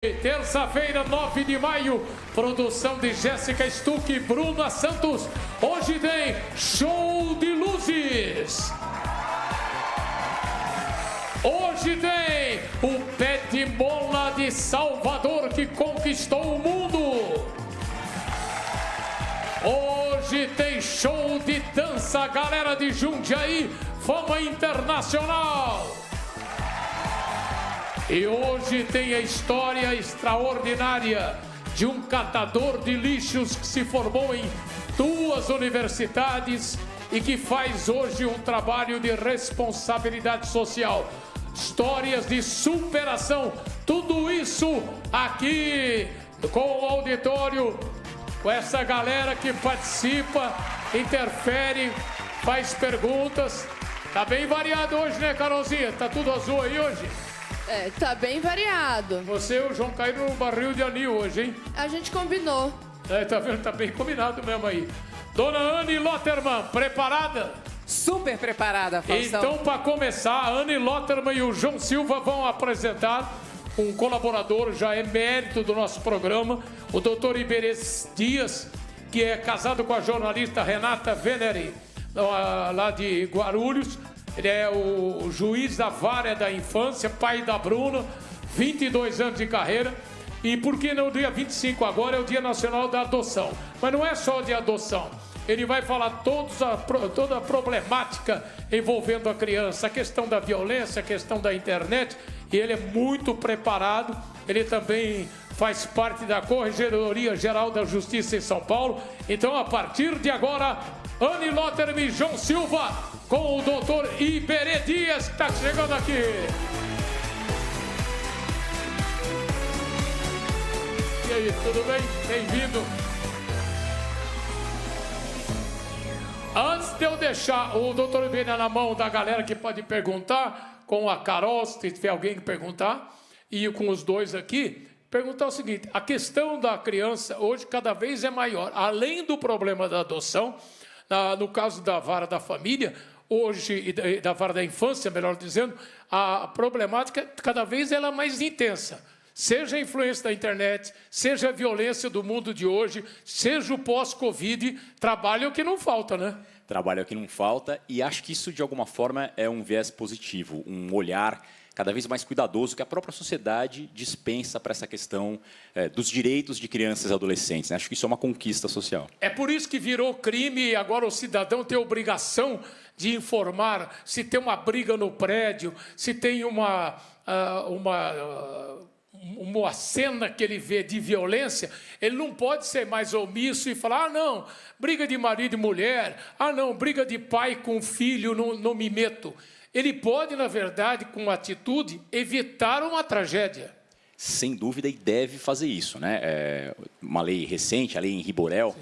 Terça-feira, 9 de maio, produção de Jéssica Stuck e Bruna Santos. Hoje tem show de luzes. Hoje tem o pé de bola de Salvador que conquistou o mundo. Hoje tem show de dança, galera de Jundiaí, fama internacional. E hoje tem a história extraordinária de um catador de lixos que se formou em 2 universidades e que faz hoje um trabalho de responsabilidade social. Histórias de superação, tudo isso aqui com o auditório, com essa galera que participa, interfere, faz perguntas. Tá bem variado hoje, né, Carolzinha? Tá tudo azul aí hoje? É, tá bem variado. Você e o João caíram no barril de anil hoje, hein? A gente combinou. É, tá vendo? Tá bem combinado mesmo aí. Dona Anne Lotterman, preparada? Super preparada, Faustão. Então, para começar, a Anne Lotterman e o João Silva vão apresentar um colaborador, já emérito do nosso programa, o doutor Iberê Dias, que é casado com a jornalista Renata Venere, lá de Guarulhos. Ele é o juiz da vara da infância, pai da Bruna, 22 anos de carreira. E porque no dia 25 agora é o Dia Nacional da Adoção. Mas não é só de adoção. Ele vai falar toda a problemática envolvendo a criança, a questão da violência, a questão da internet. E ele é muito preparado. Ele também faz parte da Corregedoria Geral da Justiça em São Paulo. Então, a partir de agora, Anne Lotterman e João Silva com o doutor Iberê Dias, que está chegando aqui. E aí, tudo bem? Bem-vindo. Antes de eu deixar o doutor Iberê na mão da galera que pode perguntar, com a Carol, se tiver alguém que perguntar, e com os dois aqui, perguntar o seguinte: a questão da criança hoje cada vez é maior. Além do problema da adoção, no caso da vara da família, hoje, e da vara da infância, melhor dizendo, a problemática cada vez ela é mais intensa. Seja a influência da internet, seja a violência do mundo de hoje, seja o pós-Covid, trabalho é o que não falta, né? Trabalho é o que não falta, e acho que isso, de alguma forma, é um viés positivo, um olhar cada vez mais cuidadoso que a própria sociedade dispensa para essa questão dos direitos de crianças e adolescentes. Acho que isso é uma conquista social. É por isso que virou crime e agora o cidadão tem a obrigação de informar se tem uma briga no prédio, se tem uma cena que ele vê de violência. Ele não pode ser mais omisso e falar: ah, não, briga de marido e mulher, ah, não, briga de pai com filho, não me meto. Ele pode, na verdade, com atitude, evitar uma tragédia. Sem dúvida, e deve fazer isso, né? Uma lei recente, a lei Henri Borel,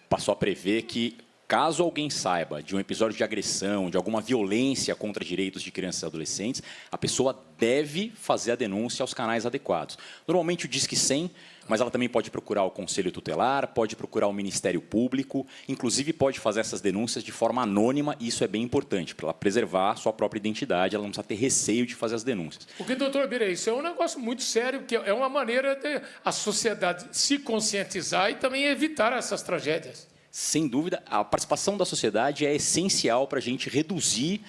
passou a prever que, caso alguém saiba de um episódio de agressão, de alguma violência contra direitos de crianças e adolescentes, a pessoa deve fazer a denúncia aos canais adequados. Normalmente o Disque 100, mas ela também pode procurar o Conselho Tutelar, pode procurar o Ministério Público, inclusive pode fazer essas denúncias de forma anônima, e isso é bem importante, para ela preservar a sua própria identidade, ela não precisa ter receio de fazer as denúncias. Porque, doutor Iberê, isso é um negócio muito sério, que é uma maneira de a sociedade se conscientizar e também evitar essas tragédias. Sem dúvida, a participação da sociedade é essencial para a gente reduzir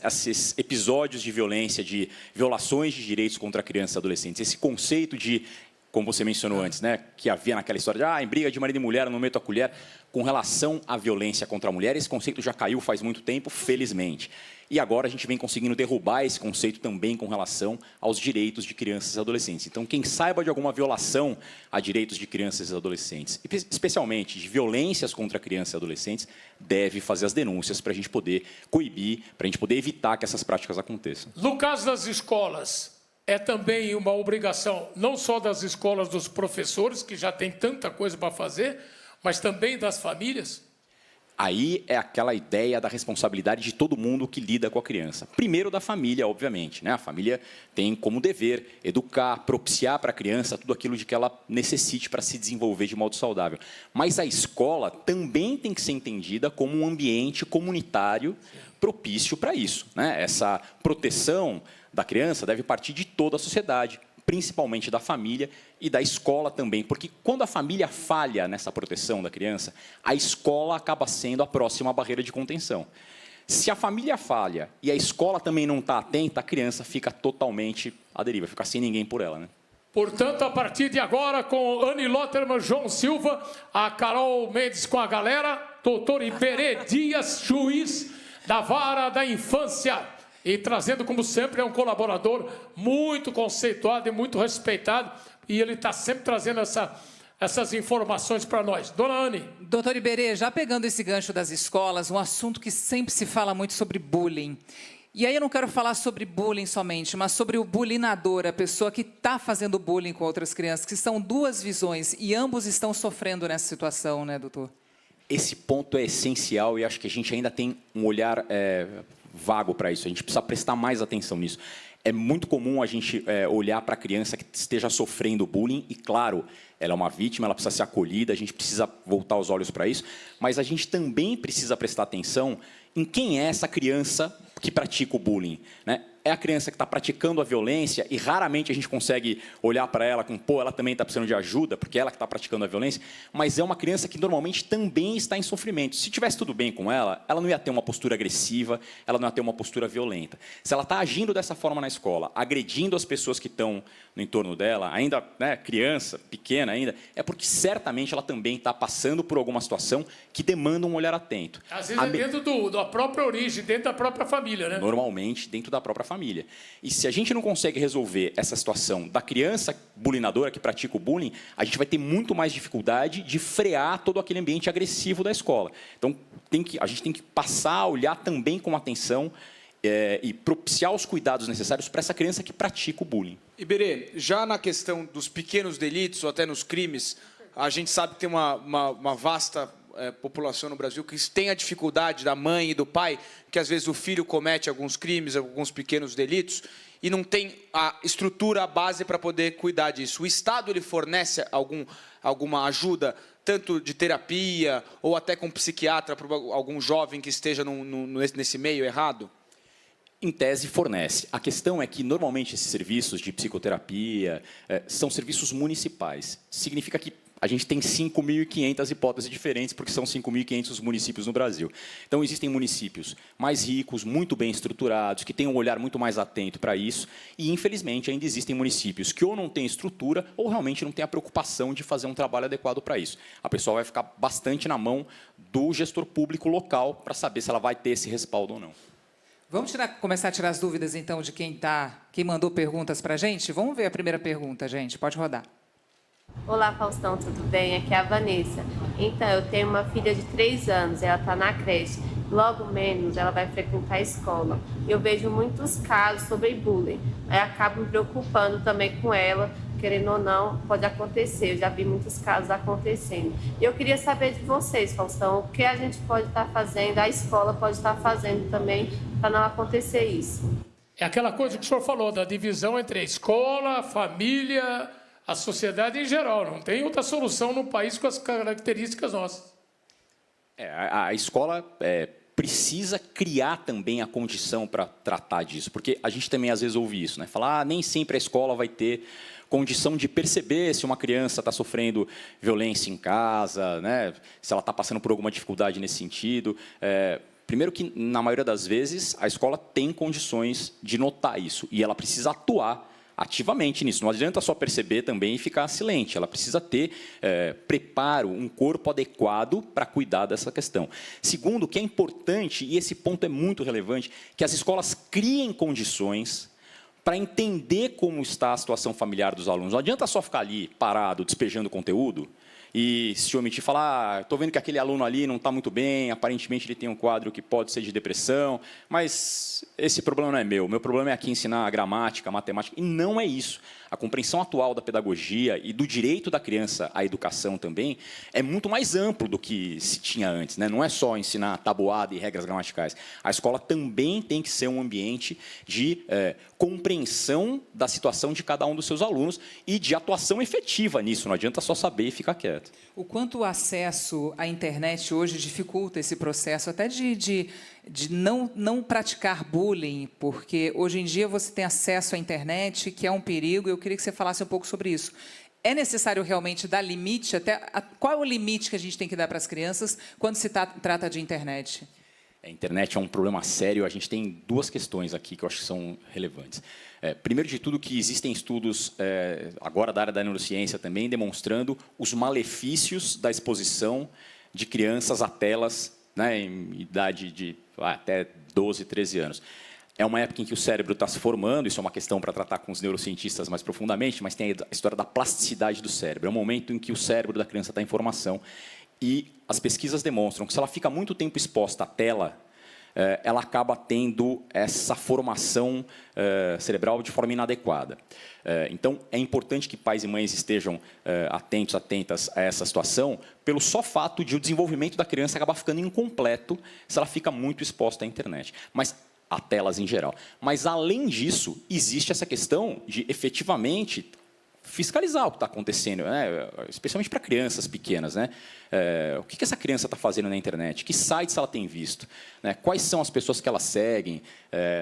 esses episódios de violência, de violações de direitos contra crianças e adolescentes. Esse conceito de, como você mencionou antes, né, que havia naquela história de em briga de marido e mulher, eu não meto a colher, com relação à violência contra a mulher, esse conceito já caiu faz muito tempo, felizmente. E agora a gente vem conseguindo derrubar esse conceito também com relação aos direitos de crianças e adolescentes. Então, quem saiba de alguma violação a direitos de crianças e adolescentes, especialmente de violências contra crianças e adolescentes, deve fazer as denúncias para a gente poder coibir, para a gente poder evitar que essas práticas aconteçam. No caso das escolas, é também uma obrigação, não só das escolas dos professores, que já tem tanta coisa para fazer, mas também das famílias? Aí é aquela ideia da responsabilidade de todo mundo que lida com a criança. Primeiro da família, obviamente, né? A família tem como dever educar, propiciar para a criança tudo aquilo de que ela necessite para se desenvolver de modo saudável. Mas a escola também tem que ser entendida como um ambiente comunitário propício para isso, né? Essa proteção da criança deve partir de toda a sociedade, principalmente da família e da escola também, porque quando a família falha nessa proteção da criança, a escola acaba sendo a próxima barreira de contenção. Se a família falha e a escola também não está atenta, a criança fica totalmente à deriva, fica sem ninguém por ela, né? Portanto, a partir de agora, com Anne Lotterman, João Silva, a Carol Mendes com a galera, doutor Iberê Dias, juiz da Vara da Infância. E trazendo, como sempre, é um colaborador muito conceituado e muito respeitado. E ele está sempre trazendo essas informações para nós. Dona Anne. Doutor Iberê, já pegando esse gancho das escolas, um assunto que sempre se fala muito sobre bullying. E aí eu não quero falar sobre bullying somente, mas sobre o bullyingador, a pessoa que está fazendo bullying com outras crianças, que são duas visões, e ambos estão sofrendo nessa situação, né, doutor? Esse ponto é essencial e acho que a gente ainda tem um olhar vago para isso. A gente precisa prestar mais atenção nisso. É muito comum a gente olhar para a criança que esteja sofrendo bullying e, claro, ela é uma vítima, ela precisa ser acolhida, a gente precisa voltar os olhos para isso, mas a gente também precisa prestar atenção em quem é essa criança que pratica o bullying, né? É a criança que está praticando a violência e raramente a gente consegue olhar para ela com, pô, ela também está precisando de ajuda, porque ela que está praticando a violência, mas é uma criança que normalmente também está em sofrimento. Se tivesse tudo bem com ela, ela não ia ter uma postura agressiva, ela não ia ter uma postura violenta. Se ela está agindo dessa forma na escola, agredindo as pessoas que estão no entorno dela, ainda, né, criança, pequena ainda, é porque certamente ela também está passando por alguma situação que demanda um olhar atento. Às vezes é dentro da própria origem, dentro da própria família, né? Normalmente dentro da própria família. E se a gente não consegue resolver essa situação da criança bulinadora que pratica o bullying, a gente vai ter muito mais dificuldade de frear todo aquele ambiente agressivo da escola. Então, a gente tem que passar a olhar também com atenção e propiciar os cuidados necessários para essa criança que pratica o bullying. Iberê, já na questão dos pequenos delitos ou até nos crimes, a gente sabe que tem uma vasta população no Brasil que tem a dificuldade da mãe e do pai, que às vezes o filho comete alguns crimes, alguns pequenos delitos, e não tem a estrutura, a base para poder cuidar disso. O Estado ele fornece alguma ajuda, tanto de terapia ou até com psiquiatra para algum jovem que esteja nesse meio errado? Em tese, fornece. A questão é que, normalmente, esses serviços de psicoterapia são serviços municipais. Significa que a gente tem 5.500 hipóteses diferentes, porque são 5.500 municípios no Brasil. Então, existem municípios mais ricos, muito bem estruturados, que têm um olhar muito mais atento para isso, e, infelizmente, ainda existem municípios que ou não têm estrutura ou realmente não têm a preocupação de fazer um trabalho adequado para isso. A pessoa vai ficar bastante na mão do gestor público local para saber se ela vai ter esse respaldo ou não. Vamos começar a tirar as dúvidas, então, de quem mandou perguntas para a gente? Vamos ver a primeira pergunta, gente. Pode rodar. Olá, Faustão, tudo bem? Aqui é a Vanessa. Então, eu tenho uma filha de 3 anos, ela está na creche. Logo menos, ela vai frequentar a escola. Eu vejo muitos casos sobre bullying. Aí acabo me preocupando também com ela, querendo ou não, pode acontecer. Eu já vi muitos casos acontecendo. Eu queria saber de vocês, Faustão, o que a gente pode estar fazendo, a escola pode estar fazendo também para não acontecer isso. É aquela coisa que o senhor falou, da divisão entre a escola, a família, a sociedade em geral. Não tem outra solução no país com as características nossas. A escola precisa criar também a condição para tratar disso, porque a gente também às vezes ouve isso, né? Falar, nem sempre a escola vai ter condição de perceber se uma criança está sofrendo violência em casa, né? Se ela está passando por alguma dificuldade nesse sentido. Primeiro que, na maioria das vezes, a escola tem condições de notar isso, e ela precisa atuar ativamente nisso. Não adianta só perceber também e ficar silente. Ela precisa ter preparo, um corpo adequado para cuidar dessa questão. Segundo, que é importante, e esse ponto é muito relevante, que as escolas criem condições para entender como está a situação familiar dos alunos. Não adianta só ficar ali parado, despejando conteúdo, e se omitir falar, estou vendo que aquele aluno ali não está muito bem, aparentemente ele tem um quadro que pode ser de depressão, mas esse problema não é meu problema é aqui ensinar gramática, matemática, e não é isso. A compreensão atual da pedagogia e do direito da criança à educação também é muito mais amplo do que se tinha antes, né? Não é só ensinar tabuada e regras gramaticais. A escola também tem que ser um ambiente de compreensão da situação de cada um dos seus alunos e de atuação efetiva nisso. Não adianta só saber e ficar quieto. O quanto o acesso à internet hoje dificulta esse processo, até de de não praticar bullying, porque hoje em dia você tem acesso à internet, que é um perigo, e eu queria que você falasse um pouco sobre isso. É necessário realmente dar limite? Qual é o limite que a gente tem que dar para as crianças quando se trata de internet? A internet é um problema sério. A gente tem duas questões aqui que eu acho que são relevantes. Primeiro de tudo, que existem estudos, agora da área da neurociência também, demonstrando os malefícios da exposição de crianças a telas, né, em idade de até 12, 13 anos. É uma época em que o cérebro está se formando, isso é uma questão para tratar com os neurocientistas mais profundamente, mas tem a história da plasticidade do cérebro. É um momento em que o cérebro da criança está em formação e as pesquisas demonstram que se ela fica muito tempo exposta à tela, ela acaba tendo essa formação cerebral de forma inadequada. Então, é importante que pais e mães estejam atentas a essa situação, pelo só fato de o desenvolvimento da criança acabar ficando incompleto se ela fica muito exposta à internet. Mas a telas em geral. Mas, além disso, existe essa questão de, efetivamente, fiscalizar o que está acontecendo, né? Especialmente para crianças pequenas. Né? O que essa criança está fazendo na internet? Que sites ela tem visto? Né? Quais são as pessoas que ela segue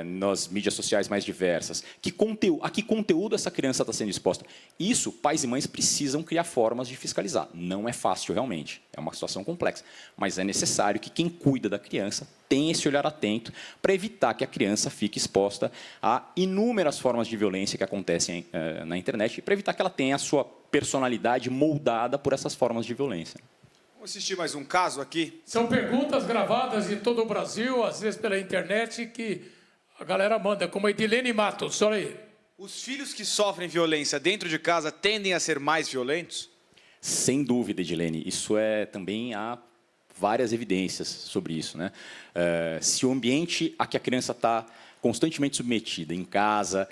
nas mídias sociais mais diversas? A que conteúdo essa criança está sendo exposta? Isso, pais e mães precisam criar formas de fiscalizar. Não é fácil, realmente. É uma situação complexa. Mas é necessário que quem cuida da criança tenha esse olhar atento para evitar que a criança fique exposta a inúmeras formas de violência que acontecem na internet e para evitar que ela tenha a sua personalidade moldada por essas formas de violência. Vamos assistir mais um caso aqui. São perguntas gravadas em todo o Brasil, às vezes pela internet, que a galera manda, como a Edilene Matos. Olha aí. Os filhos que sofrem violência dentro de casa tendem a ser mais violentos? Sem dúvida, Edilene. Isso também há várias evidências sobre isso. Né? Se o ambiente a que a criança está constantemente submetida, em casa,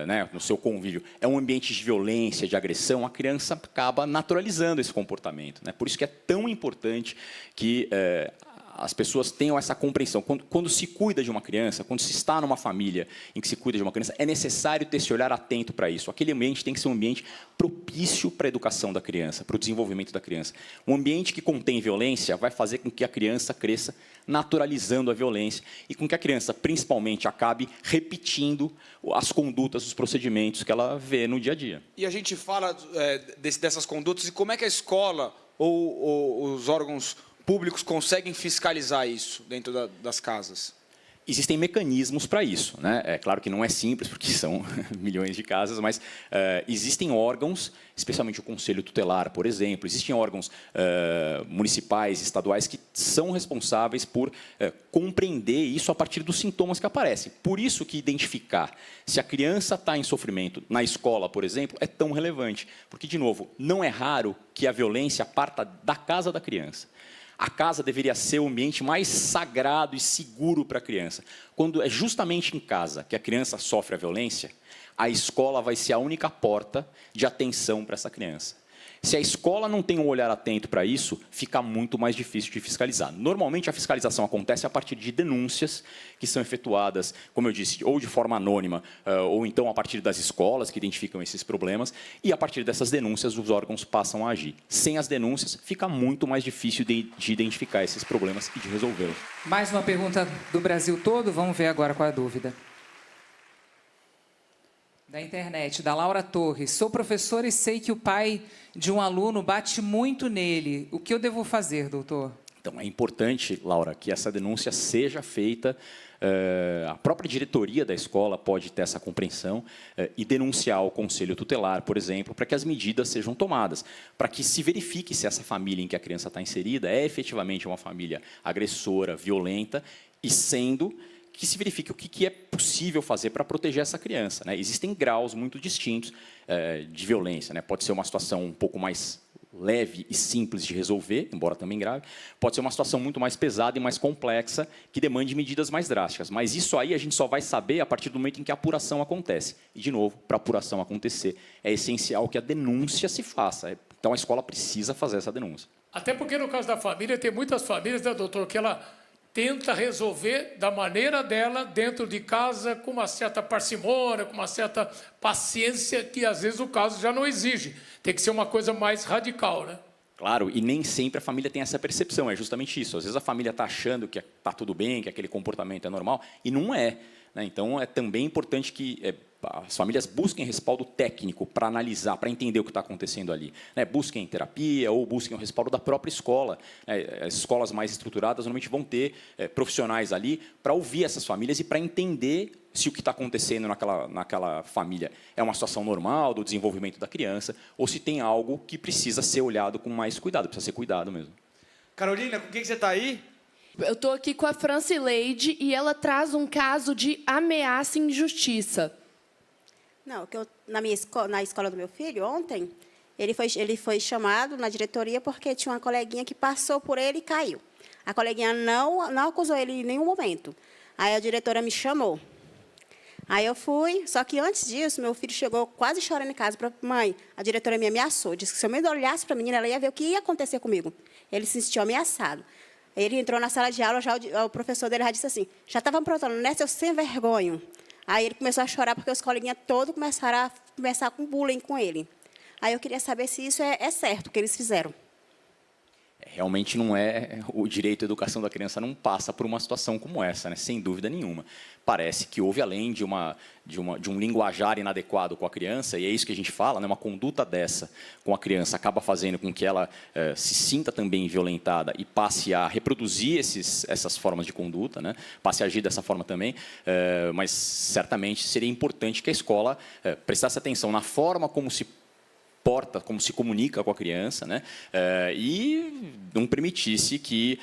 né, no seu convívio, é um ambiente de violência, de agressão, a criança acaba naturalizando esse comportamento. Né? Por isso que é tão importante que as pessoas tenham essa compreensão. Quando se cuida de uma criança, quando se está numa família em que se cuida de uma criança, é necessário ter esse olhar atento para isso. Aquele ambiente tem que ser um ambiente propício para a educação da criança, para o desenvolvimento da criança. Um ambiente que contém violência vai fazer com que a criança cresça naturalizando a violência e com que a criança, principalmente, acabe repetindo as condutas, os procedimentos que ela vê no dia a dia. E a gente fala dessas condutas e como é que a escola ou os órgãos públicos conseguem fiscalizar isso dentro das casas? Existem mecanismos para isso. Né? É claro que não é simples, porque são milhões de casas, mas existem órgãos, especialmente o Conselho Tutelar, por exemplo, existem órgãos municipais, estaduais, que são responsáveis por compreender isso a partir dos sintomas que aparecem. Por isso que identificar se a criança está em sofrimento na escola, por exemplo, é tão relevante. Porque, de novo, não é raro que a violência parta da casa da criança. A casa deveria ser o ambiente mais sagrado e seguro para a criança. Quando é justamente em casa que a criança sofre a violência, a escola vai ser a única porta de atenção para essa criança. Se a escola não tem um olhar atento para isso, fica muito mais difícil de fiscalizar. Normalmente, a fiscalização acontece a partir de denúncias que são efetuadas, como eu disse, ou de forma anônima, ou então a partir das escolas que identificam esses problemas, e a partir dessas denúncias os órgãos passam a agir. Sem as denúncias, fica muito mais difícil de identificar esses problemas e de resolvê-los. Mais uma pergunta do Brasil todo, vamos ver agora qual é a dúvida. Da internet, da Laura Torres. Sou professora e sei que o pai de um aluno bate muito nele. O que eu devo fazer, doutor? Então, é importante, Laura, que essa denúncia seja feita. A própria diretoria da escola pode ter essa compreensão e denunciar ao Conselho Tutelar, por exemplo, para que as medidas sejam tomadas, para que se verifique se essa família em que a criança está inserida é efetivamente uma família agressora, violenta, e sendo que se verifique o que é possível fazer para proteger essa criança. Né? Existem graus muito distintos de violência. Né? Pode ser uma situação um pouco mais leve e simples de resolver, embora também grave. Pode ser uma situação muito mais pesada e mais complexa, que demande medidas mais drásticas. Mas isso aí a gente só vai saber a partir do momento em que a apuração acontece. E, de novo, para a apuração acontecer, é essencial que a denúncia se faça. Então, a escola precisa fazer essa denúncia. Até porque, no caso da família, tem muitas famílias, né, doutor, que ela tenta resolver da maneira dela, dentro de casa, com uma certa parcimônia, com uma certa paciência, que às vezes o caso já não exige. Tem que ser uma coisa mais radical, né? Claro, e nem sempre a família tem essa percepção, é justamente isso. Às vezes a família está achando que está tudo bem, que aquele comportamento é normal, e não é. Né? Então, é também importante que as famílias busquem respaldo técnico para analisar, para entender o que está acontecendo ali. Né? Busquem terapia ou busquem o respaldo da própria escola. As escolas mais estruturadas normalmente vão ter profissionais ali para ouvir essas famílias e para entender se o que está acontecendo naquela família é uma situação normal do desenvolvimento da criança ou se tem algo que precisa ser olhado com mais cuidado, precisa ser cuidado mesmo. Carolina, com quem você está aí? Eu estou aqui com a Francileide e ela traz um caso de ameaça e injustiça. Não, que na escola do meu filho, ontem, ele foi chamado na diretoria porque tinha uma coleguinha que passou por ele e caiu. A coleguinha não acusou ele em nenhum momento. Aí a diretora me chamou. Aí eu fui, só que antes disso, meu filho chegou quase chorando em casa para mãe. A diretora me ameaçou, disse que se eu me olhasse para a menina, ela ia ver o que ia acontecer comigo. Ele se sentiu ameaçado. Ele entrou na sala de aula, já o professor dele já disse assim, já estava aprontando, né, seu sem vergonho. Aí ele começou a chorar porque os coleguinhas todos começaram a começar com bullying com ele. Aí eu queria saber se isso é certo, o que eles fizeram. Realmente não é, o direito à educação da criança não passa por uma situação como essa, né? Sem dúvida nenhuma. Parece que houve, além de um linguajar inadequado com a criança, e é isso que a gente fala, né? Uma conduta dessa com a criança acaba fazendo com que ela se sinta também violentada e passe a reproduzir essas formas de conduta, né? Passe a agir dessa forma também, mas certamente seria importante que a escola prestasse atenção na forma como se como se comunica com a criança, né? E não permitisse que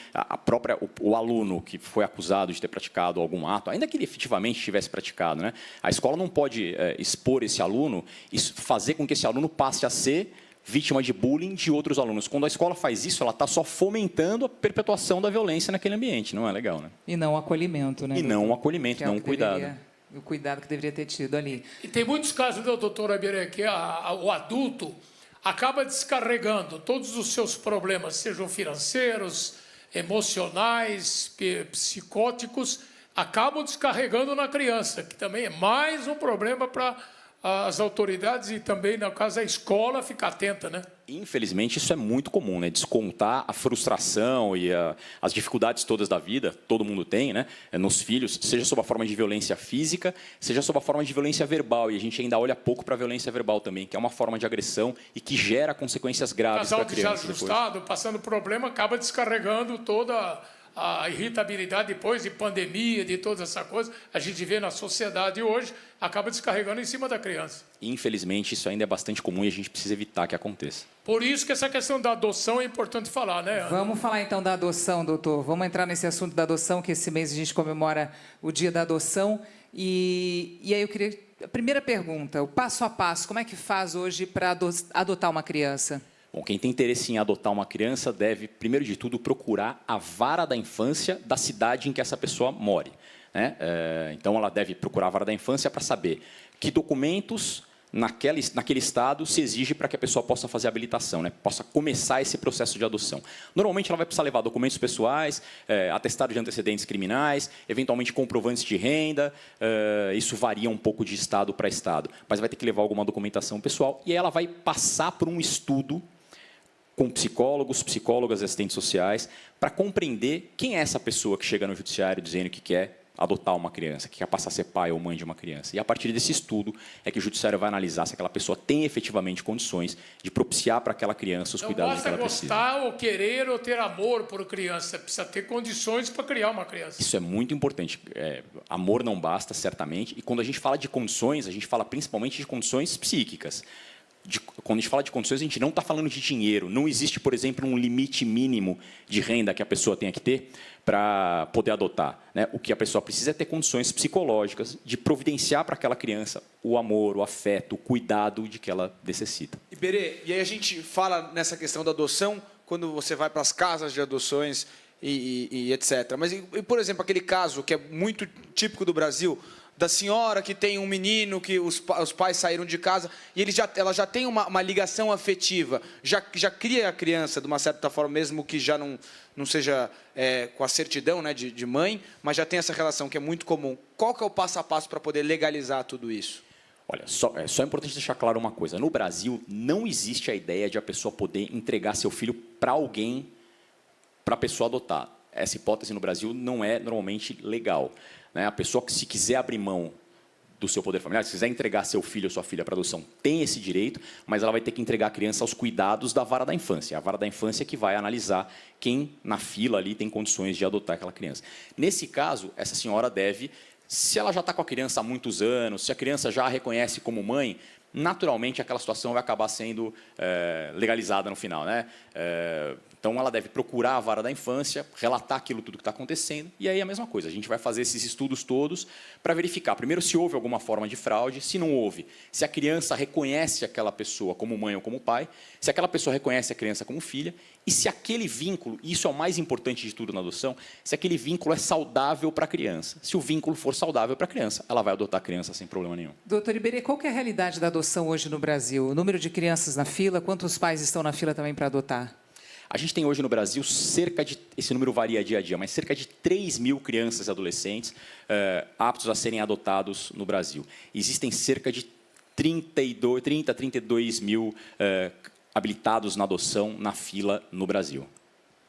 o aluno que foi acusado de ter praticado algum ato, ainda que ele efetivamente tivesse praticado, né? A escola não pode expor esse aluno e fazer com que esse aluno passe a ser vítima de bullying de outros alunos. Quando a escola faz isso, ela está só fomentando a perpetuação da violência naquele ambiente. Não é legal, né? E não o acolhimento, né? E não o acolhimento, não o cuidado. O cuidado que deveria ter tido ali. E tem muitos casos, doutora Iberê, que o adulto acaba descarregando todos os seus problemas, sejam financeiros, emocionais, psicóticos, acabam descarregando na criança, que também é mais um problema para as autoridades e também, no caso, a escola ficar atenta, né? Infelizmente, isso é muito comum, né? Descontar a frustração e as dificuldades todas da vida, todo mundo tem, né? Nos filhos, seja sob a forma de violência física, seja sob a forma de violência verbal. E a gente ainda olha pouco para a violência verbal também, que é uma forma de agressão e que gera consequências graves para a criança. O casal desajustado, passando problema, acaba descarregando toda a irritabilidade depois de pandemia, de toda essa coisa, a gente vê na sociedade hoje, acaba descarregando em cima da criança. Infelizmente, isso ainda é bastante comum e a gente precisa evitar que aconteça. Por isso que essa questão da adoção é importante falar, né, Ana? Vamos falar então da adoção, doutor. Vamos entrar nesse assunto da adoção, que esse mês a gente comemora o Dia da Adoção. E aí eu queria... A primeira pergunta, o passo a passo, como é que faz hoje para adotar uma criança? Bom, quem tem interesse em adotar uma criança deve, primeiro de tudo, procurar a vara da infância da cidade em que essa pessoa more, né? Então, ela deve procurar a vara da infância para saber que documentos naquele estado se exige para que a pessoa possa fazer a habilitação, né? Possa começar esse processo de adoção. Normalmente, ela vai precisar levar documentos pessoais, atestado de antecedentes criminais, eventualmente comprovantes de renda, isso varia um pouco de estado para estado, mas vai ter que levar alguma documentação pessoal e aí ela vai passar por um estudo com psicólogos, psicólogas e assistentes sociais, para compreender quem é essa pessoa que chega no judiciário dizendo que quer adotar uma criança, que quer passar a ser pai ou mãe de uma criança. E a partir desse estudo é que o judiciário vai analisar se aquela pessoa tem efetivamente condições de propiciar para aquela criança os cuidados que ela precisa. Não basta gostar ou querer ou ter amor por criança, precisa ter condições para criar uma criança. Isso é muito importante. Amor não basta, certamente, e quando a gente fala de condições, a gente fala principalmente de condições psíquicas. Quando a gente fala de condições, a gente não está falando de dinheiro. Não existe, por exemplo, um limite mínimo de renda que a pessoa tenha que ter para poder adotar, né? O que a pessoa precisa é ter condições psicológicas de providenciar para aquela criança o amor, o afeto, o cuidado de que ela necessita. Iberê, e aí a gente fala nessa questão da adoção quando você vai para as casas de adoções e etc. Mas, por exemplo, aquele caso que é muito típico do Brasil, da senhora que tem um menino que os pais saíram de casa e ela já tem uma ligação afetiva, já cria a criança de uma certa forma, mesmo que já não seja com a certidão, né, de mãe, mas já tem essa relação que é muito comum. Qual que é o passo a passo para poder legalizar tudo isso? Olha, só é importante deixar claro uma coisa. No Brasil, não existe a ideia de a pessoa poder entregar seu filho para alguém, para a pessoa adotar. Essa hipótese no Brasil não é normalmente legal, né? A pessoa que, se quiser abrir mão do seu poder familiar, se quiser entregar seu filho ou sua filha para adoção, tem esse direito, mas ela vai ter que entregar a criança aos cuidados da vara da infância. A vara da infância que vai analisar quem na fila ali tem condições de adotar aquela criança. Nesse caso, essa senhora deve, se ela já está com a criança há muitos anos, se a criança já a reconhece como mãe, naturalmente aquela situação vai acabar sendo legalizada no final, né? Então, ela deve procurar a vara da infância, relatar aquilo tudo que está acontecendo, e aí é a mesma coisa. A gente vai fazer esses estudos todos para verificar, primeiro, se houve alguma forma de fraude, se não houve, se a criança reconhece aquela pessoa como mãe ou como pai, se aquela pessoa reconhece a criança como filha, e se aquele vínculo, e isso é o mais importante de tudo na adoção, se aquele vínculo é saudável para a criança. Se o vínculo for saudável para a criança, ela vai adotar a criança sem problema nenhum. Doutor Iberê, qual que é a realidade da adoção hoje no Brasil? O número de crianças na fila, quantos pais estão na fila também para adotar? A gente tem hoje no Brasil esse número varia dia a dia, mas cerca de 3 mil crianças e adolescentes aptos a serem adotados no Brasil. Existem cerca de 32 mil habilitados na adoção na fila no Brasil.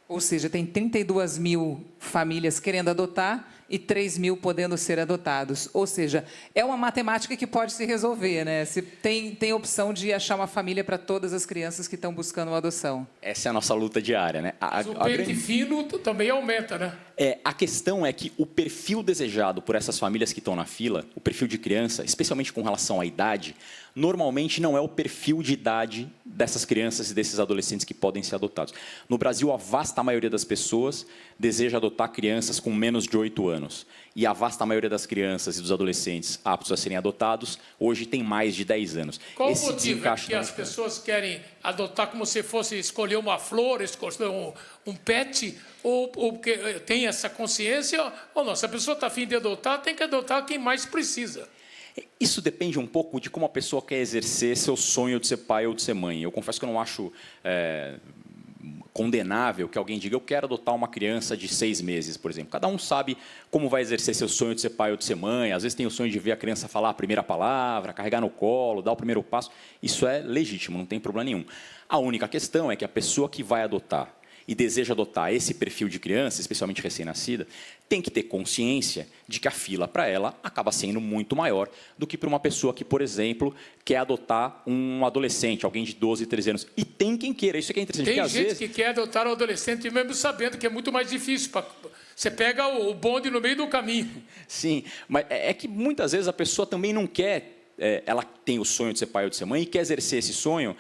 Ou seja, tem 32 mil famílias querendo adotar e 3 mil podendo ser adotados. Ou seja, é uma matemática que pode se resolver, né? Se tem opção de achar uma família para todas as crianças que estão buscando uma adoção. Essa é a nossa luta diária, né? Mas o pente fino também aumenta, né? A questão é que o perfil desejado por essas famílias que estão na fila, o perfil de criança, especialmente com relação à idade, normalmente não é o perfil de idade dessas crianças e desses adolescentes que podem ser adotados. No Brasil, a vasta maioria das pessoas deseja adotar crianças com menos de 8 anos. E a vasta maioria das crianças e dos adolescentes aptos a serem adotados, hoje tem mais de 10 anos. Qual o motivo que as pessoas querem adotar como se fosse escolher uma flor, escolher um pet, ou porque tem essa consciência, ou não? Se a pessoa está afim de adotar, tem que adotar quem mais precisa. Isso depende um pouco de como a pessoa quer exercer seu sonho de ser pai ou de ser mãe. Eu confesso que eu não acho condenável que alguém diga eu quero adotar uma criança de 6 meses, por exemplo. Cada um sabe como vai exercer seu sonho de ser pai ou de ser mãe. Às vezes tem o sonho de ver a criança falar a primeira palavra, carregar no colo, dar o primeiro passo. Isso é legítimo, não tem problema nenhum. A única questão é que a pessoa que vai adotar e deseja adotar esse perfil de criança, especialmente recém-nascida, tem que ter consciência de que a fila para ela acaba sendo muito maior do que para uma pessoa que, por exemplo, quer adotar um adolescente, alguém de 12, 13 anos. E tem quem queira, isso é que é interessante. Tem gente que quer adotar um adolescente mesmo sabendo que é muito mais difícil. Você pega o bonde no meio do caminho. Sim, mas é que muitas vezes a pessoa também não quer... ela tem o sonho de ser pai ou de ser mãe e quer exercer esse sonho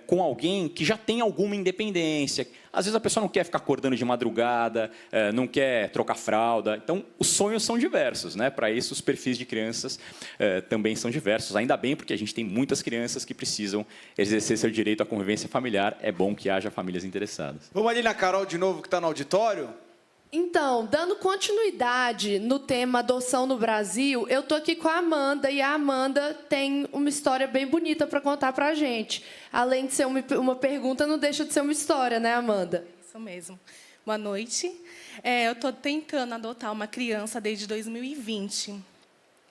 com alguém que já tem alguma independência. Às vezes a pessoa não quer ficar acordando de madrugada, não quer trocar fralda. Então, os sonhos são diversos, né? Para isso, os perfis de crianças também são diversos. Ainda bem, porque a gente tem muitas crianças que precisam exercer seu direito à convivência familiar. É bom que haja famílias interessadas. Vamos ali na Carol de novo, que está no auditório? Então, dando continuidade no tema adoção no Brasil, eu tô aqui com a Amanda, e a Amanda tem uma história bem bonita para contar para a gente. Além de ser uma pergunta, não deixa de ser uma história, né, Amanda? Isso mesmo. Boa noite. Eu estou tentando adotar uma criança desde 2020.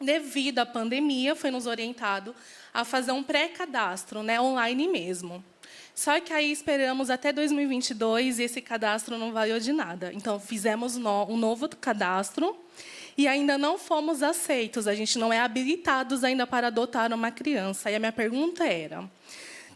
Devido à pandemia, foi nos orientado a fazer um pré-cadastro, né, online mesmo. Só que aí esperamos até 2022 e esse cadastro não valeu de nada. Então, fizemos um novo cadastro e ainda não fomos aceitos. A gente não é habilitados ainda para adotar uma criança. E a minha pergunta era...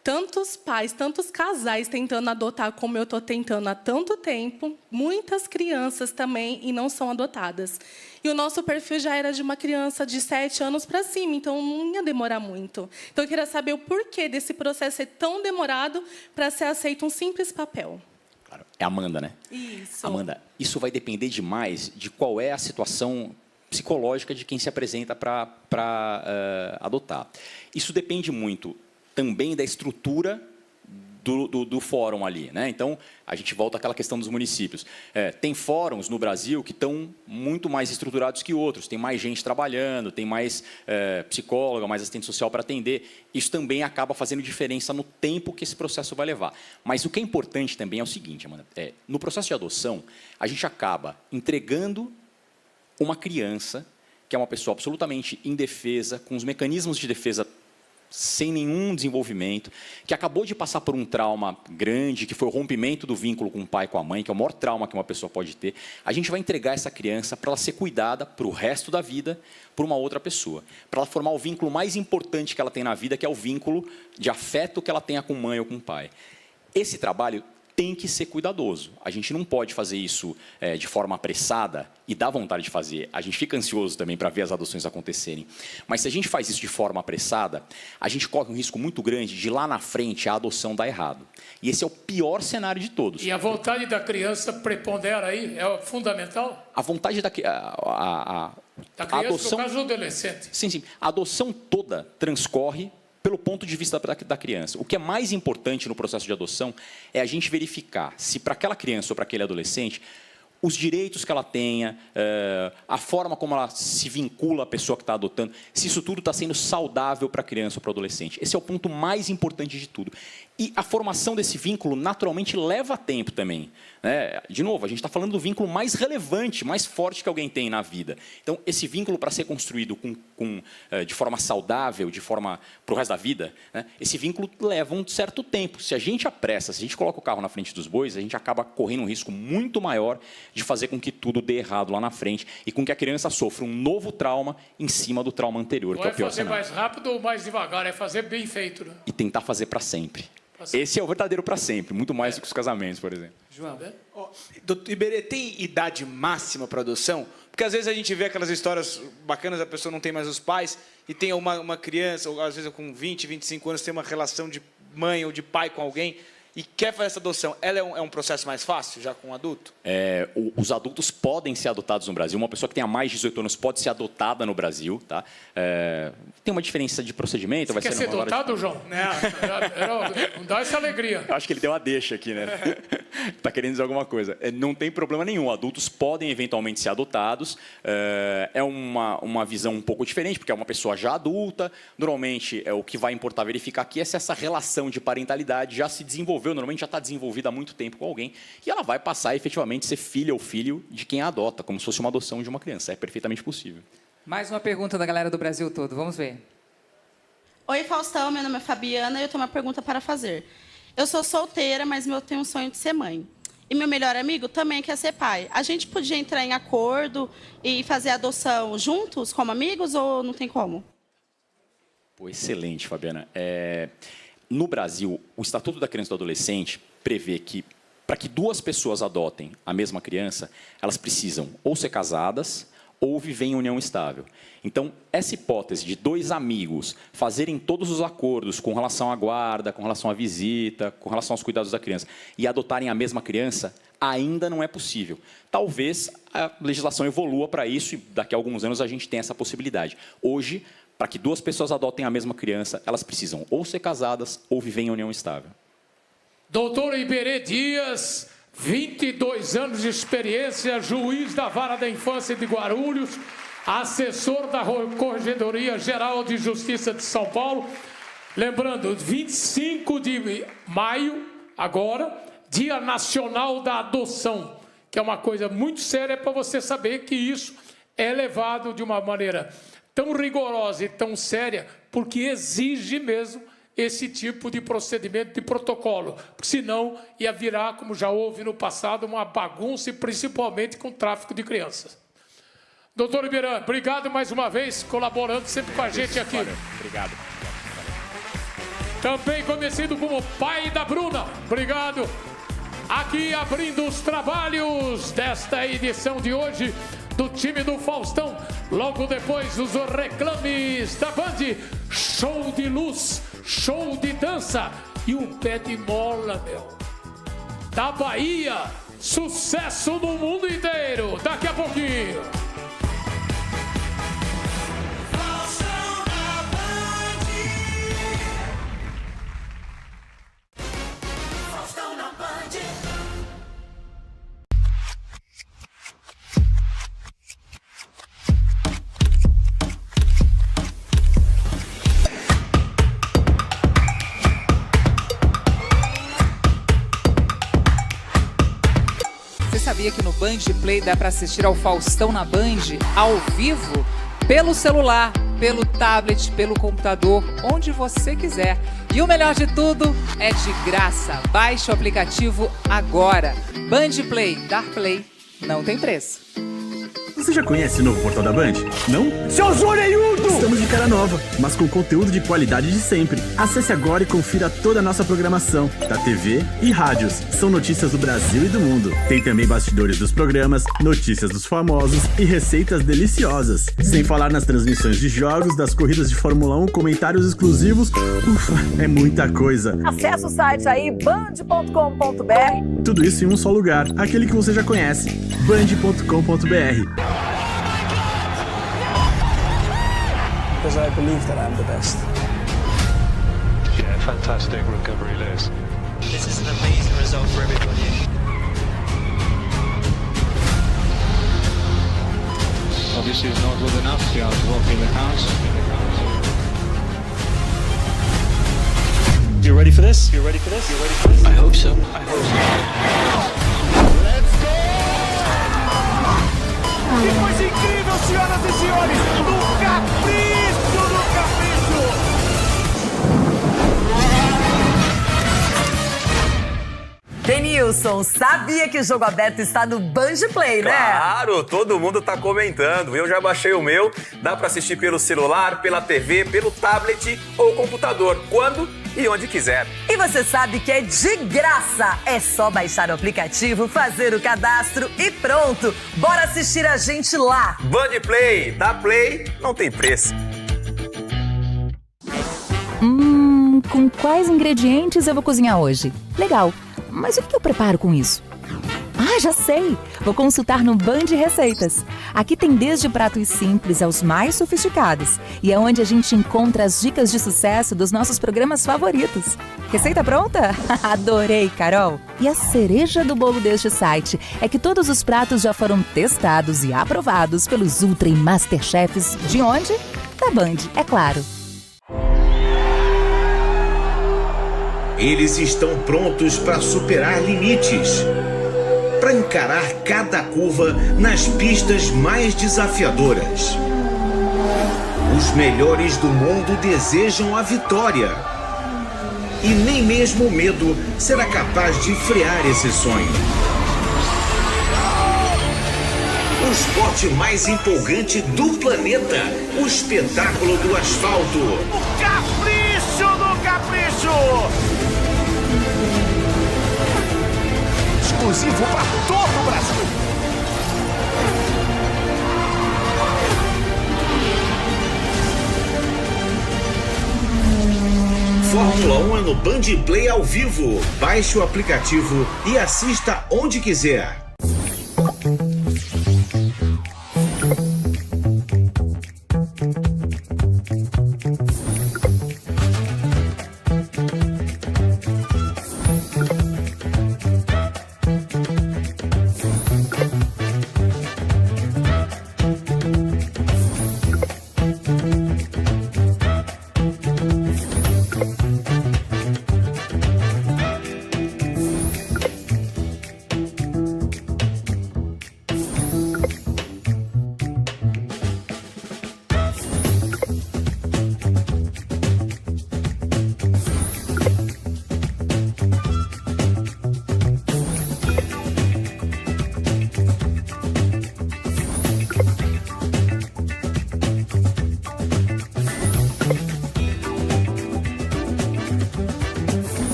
Tantos pais, tantos casais tentando adotar como eu estou tentando há tanto tempo, muitas crianças também e não são adotadas. E o nosso perfil já era de uma criança de 7 anos para cima, então não ia demorar muito. Então eu queria saber o porquê desse processo ser tão demorado para ser aceito um simples papel. Claro, é a Amanda, né? Isso. Amanda, isso vai depender demais de qual é a situação psicológica de quem se apresenta para adotar. Isso depende muito também da estrutura do fórum ali, né? Então, a gente volta àquela questão dos municípios. Tem fóruns no Brasil que estão muito mais estruturados que outros, tem mais gente trabalhando, tem mais psicóloga, mais assistente social para atender. Isso também acaba fazendo diferença no tempo que esse processo vai levar. Mas o que é importante também é o seguinte, Amanda, no processo de adoção, a gente acaba entregando uma criança que é uma pessoa absolutamente indefesa, com os mecanismos de defesa sem nenhum desenvolvimento, que acabou de passar por um trauma grande, que foi o rompimento do vínculo com o pai e com a mãe, que é o maior trauma que uma pessoa pode ter, a gente vai entregar essa criança para ela ser cuidada para o resto da vida por uma outra pessoa, para ela formar o vínculo mais importante que ela tem na vida, que é o vínculo de afeto que ela tenha com mãe ou com pai. Esse trabalho tem que ser cuidadoso. A gente não pode fazer isso de forma apressada e dá vontade de fazer. A gente fica ansioso também para ver as adoções acontecerem. Mas se a gente faz isso de forma apressada, a gente corre um risco muito grande de lá na frente a adoção dar errado. E esse é o pior cenário de todos. E a vontade da criança prepondera aí? É fundamental? A vontade da criança, adoção, no caso do adolescente. Sim, sim. A adoção toda transcorre pelo ponto de vista da criança. O que é mais importante no processo de adoção é a gente verificar se para aquela criança ou para aquele adolescente os direitos que ela tenha, a forma como ela se vincula à pessoa que está adotando, se isso tudo está sendo saudável para a criança ou para o adolescente. Esse é o ponto mais importante de tudo. E a formação desse vínculo, naturalmente, leva tempo também. Né? De novo, a gente está falando do vínculo mais relevante, mais forte que alguém tem na vida. Então, esse vínculo, para ser construído de forma saudável, de forma para o resto da vida, né? Esse vínculo leva um certo tempo. Se a gente apressa, se a gente coloca o carro na frente dos bois, a gente acaba correndo um risco muito maior de fazer com que tudo dê errado lá na frente e com que a criança sofra um novo trauma em cima do trauma anterior, Não que é o pior fazer cenário. mais rápido ou mais devagar, é fazer bem feito. Né? E tentar fazer para sempre. Esse é o verdadeiro para sempre, muito mais do que os casamentos, por exemplo. João, Doutor Iberê, tem idade máxima para adoção? Porque às vezes a gente vê aquelas histórias bacanas, a pessoa não tem mais os pais e tem uma criança, ou às vezes com 20, 25 anos, tem uma relação de mãe ou de pai com alguém e quer fazer essa adoção. Ela é um processo mais fácil, já com um adulto? Os adultos podem ser adotados no Brasil. Uma pessoa que tenha mais de 18 anos pode ser adotada no Brasil. Tá? Tem uma diferença de procedimento. Você quer ser adotado, João? Não dá essa alegria. Eu acho que ele deu uma deixa aqui, né? Está querendo dizer alguma coisa. Não tem problema nenhum. Adultos podem eventualmente ser adotados. É uma visão um pouco diferente, porque é uma pessoa já adulta. Normalmente, o que vai importar verificar aqui é se essa relação de parentalidade já se desenvolveu. Normalmente já está desenvolvida há muito tempo com alguém. E ela vai passar efetivamente a ser filha ou filho de quem a adota, como se fosse uma adoção de uma criança. É perfeitamente possível. Mais uma pergunta da galera do Brasil todo. Vamos ver. Oi, Faustão. Meu nome é Fabiana e eu tenho uma pergunta para fazer. Eu sou solteira, mas eu tenho um sonho de ser mãe. E meu melhor amigo também quer ser pai. A gente podia entrar em acordo e fazer a adoção juntos, como amigos, ou não tem como? Pô, excelente, Fabiana. No Brasil, o Estatuto da Criança e do Adolescente prevê que, para que duas pessoas adotem a mesma criança, elas precisam ou ser casadas ou viver em união estável. Então, essa hipótese de dois amigos fazerem todos os acordos com relação à guarda, com relação à visita, com relação aos cuidados da criança e adotarem a mesma criança, ainda não é possível. Talvez a legislação evolua para isso e daqui a alguns anos a gente tenha essa possibilidade. Hoje, para que duas pessoas adotem a mesma criança, elas precisam ou ser casadas ou viver em união estável. Doutor Iberê Dias, 22 anos de experiência, juiz da Vara da Infância de Guarulhos, assessor da Corregedoria Geral de Justiça de São Paulo. Lembrando, 25 de maio, agora, Dia Nacional da Adoção, que é uma coisa muito séria para você saber que isso é levado de uma maneira tão rigorosa e tão séria, porque exige mesmo esse tipo de procedimento, de protocolo, porque senão ia virar, como já houve no passado, uma bagunça, e principalmente com o tráfico de crianças. Doutor Iberê, obrigado mais uma vez, colaborando sempre com a gente aqui. Obrigado. Também conhecido como pai da Bruna, obrigado. Aqui abrindo os trabalhos desta edição de hoje do time do Faustão, logo depois os reclames da Band, show de luz, show de dança e um pé de mola, da Bahia, sucesso no mundo inteiro, daqui a pouquinho. Sabia que no Band Play dá para assistir ao Faustão na Band, ao vivo? pelo celular, pelo tablet, pelo computador, onde você quiser. E o melhor de tudo é de graça. Baixe o aplicativo agora. Band Play, dar play, não tem preço. Você já conhece o novo portal da Band? Não? Seus orelhudos! Estamos de cara nova, mas com conteúdo de qualidade de sempre. Acesse agora e confira toda a nossa programação, da TV e rádios. São notícias do Brasil e do mundo. Tem também bastidores dos programas, notícias dos famosos e receitas deliciosas. Sem falar nas transmissões de jogos, das corridas de Fórmula 1, comentários exclusivos. Ufa, é muita coisa. Acesse o site aí, band.com.br. Tudo isso em um só lugar, aquele que você já conhece, band.com.br. Because I believe that I'm the best. Yeah, fantastic recovery, Liz. This is an amazing result for everybody. Obviously it's not good enough to be able to walk in the house. You ready for this? You ready for this? You ready for this? I hope so. I hope so. Que coisa incrível, senhoras e senhores! No capricho do capricho! Denilson, sabia que o Jogo Aberto está no Band Play, né? Claro, todo mundo tá comentando. Eu já baixei o meu. Dá pra assistir pelo celular, pela TV, pelo tablet ou computador, quando e onde quiser. E você sabe que é de graça. É só baixar o aplicativo, fazer o cadastro e pronto. Bora assistir a gente lá. Band Play, dá play, não tem preço. Com quais ingredientes eu vou cozinhar hoje? Legal, mas o que eu preparo com isso? Ah, já sei! Vou consultar no Band Receitas. Aqui tem desde pratos simples aos mais sofisticados. E é onde a gente encontra as dicas de sucesso dos nossos programas favoritos. Receita pronta? Adorei, Carol! E a cereja do bolo deste site é que todos os pratos já foram testados e aprovados pelos Ultra e Masterchefs. De onde? Da Band, é claro. Eles estão prontos para superar limites, para encarar cada curva nas pistas mais desafiadoras. Os melhores do mundo desejam a vitória. E nem mesmo o medo será capaz de frear esse sonho. O esporte mais empolgante do planeta, o espetáculo do asfalto. O capricho do capricho! Exclusivo para todo o Brasil. Fórmula 1 é no Band Play ao vivo. Baixe o aplicativo e assista onde quiser.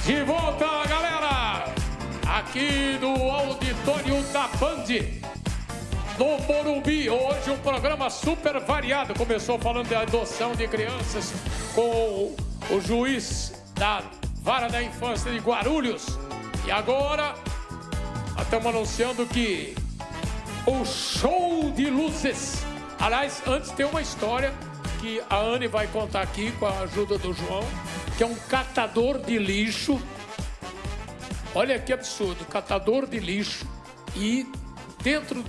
De volta, galera, aqui do auditório da Band, no Morumbi. Hoje um programa super variado. Começou falando de adoção de crianças com o juiz da Vara da Infância de Guarulhos. E agora, estamos anunciando que o show de luzes. Aliás, antes tem uma história que a Anne vai contar aqui com a ajuda do João, que é um catador de lixo. Olha que absurdo, catador de lixo. E dentro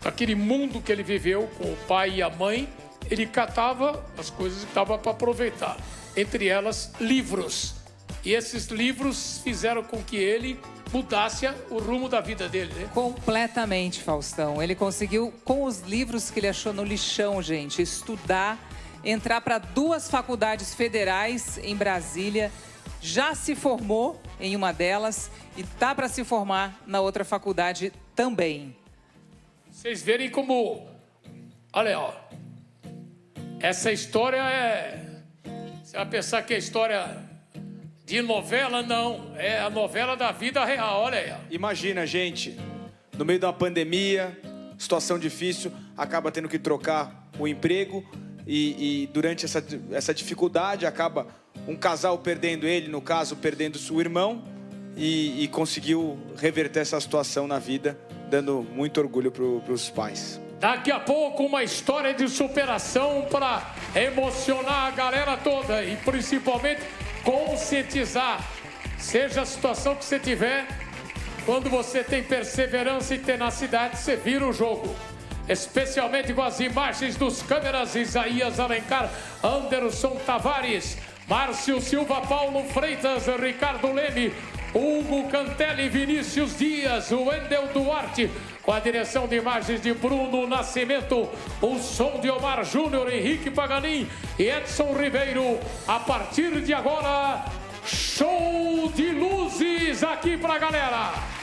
daquele mundo que ele viveu com o pai e a mãe, ele catava as coisas que dava para aproveitar. Entre elas, livros. E esses livros fizeram com que ele mudasse o rumo da vida dele, né? Completamente, Faustão. Ele conseguiu, com os livros que ele achou no lixão, gente, estudar, entrar para 2 faculdades federais em Brasília, já se formou em uma delas e tá para se formar na outra faculdade também. Vocês verem como... Olha, ó. Essa história é... Você vai pensar que é história de novela? Não. É a novela da vida real, olha aí. Ó. Imagina, gente, no meio de uma pandemia, situação difícil, acaba tendo que trocar o emprego e durante essa dificuldade acaba um casal perdendo ele, no caso, perdendo seu irmão e conseguiu reverter essa situação na vida, dando muito orgulho para os pais. Daqui a pouco uma história de superação para emocionar a galera toda e principalmente conscientizar. Seja a situação que você tiver, quando você tem perseverança e tenacidade, você vira o jogo. Especialmente com as imagens dos câmeras Isaías Alencar, Anderson Tavares, Márcio Silva, Paulo Freitas, Ricardo Leme, Hugo Cantelli, Vinícius Dias, Wendel Duarte, com a direção de imagens de Bruno Nascimento, o som de Omar Júnior, Henrique Paganin e Edson Ribeiro. A partir de agora, show de luzes aqui pra galera.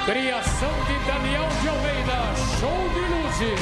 Criação de Daniel de Almeida, show de luzes.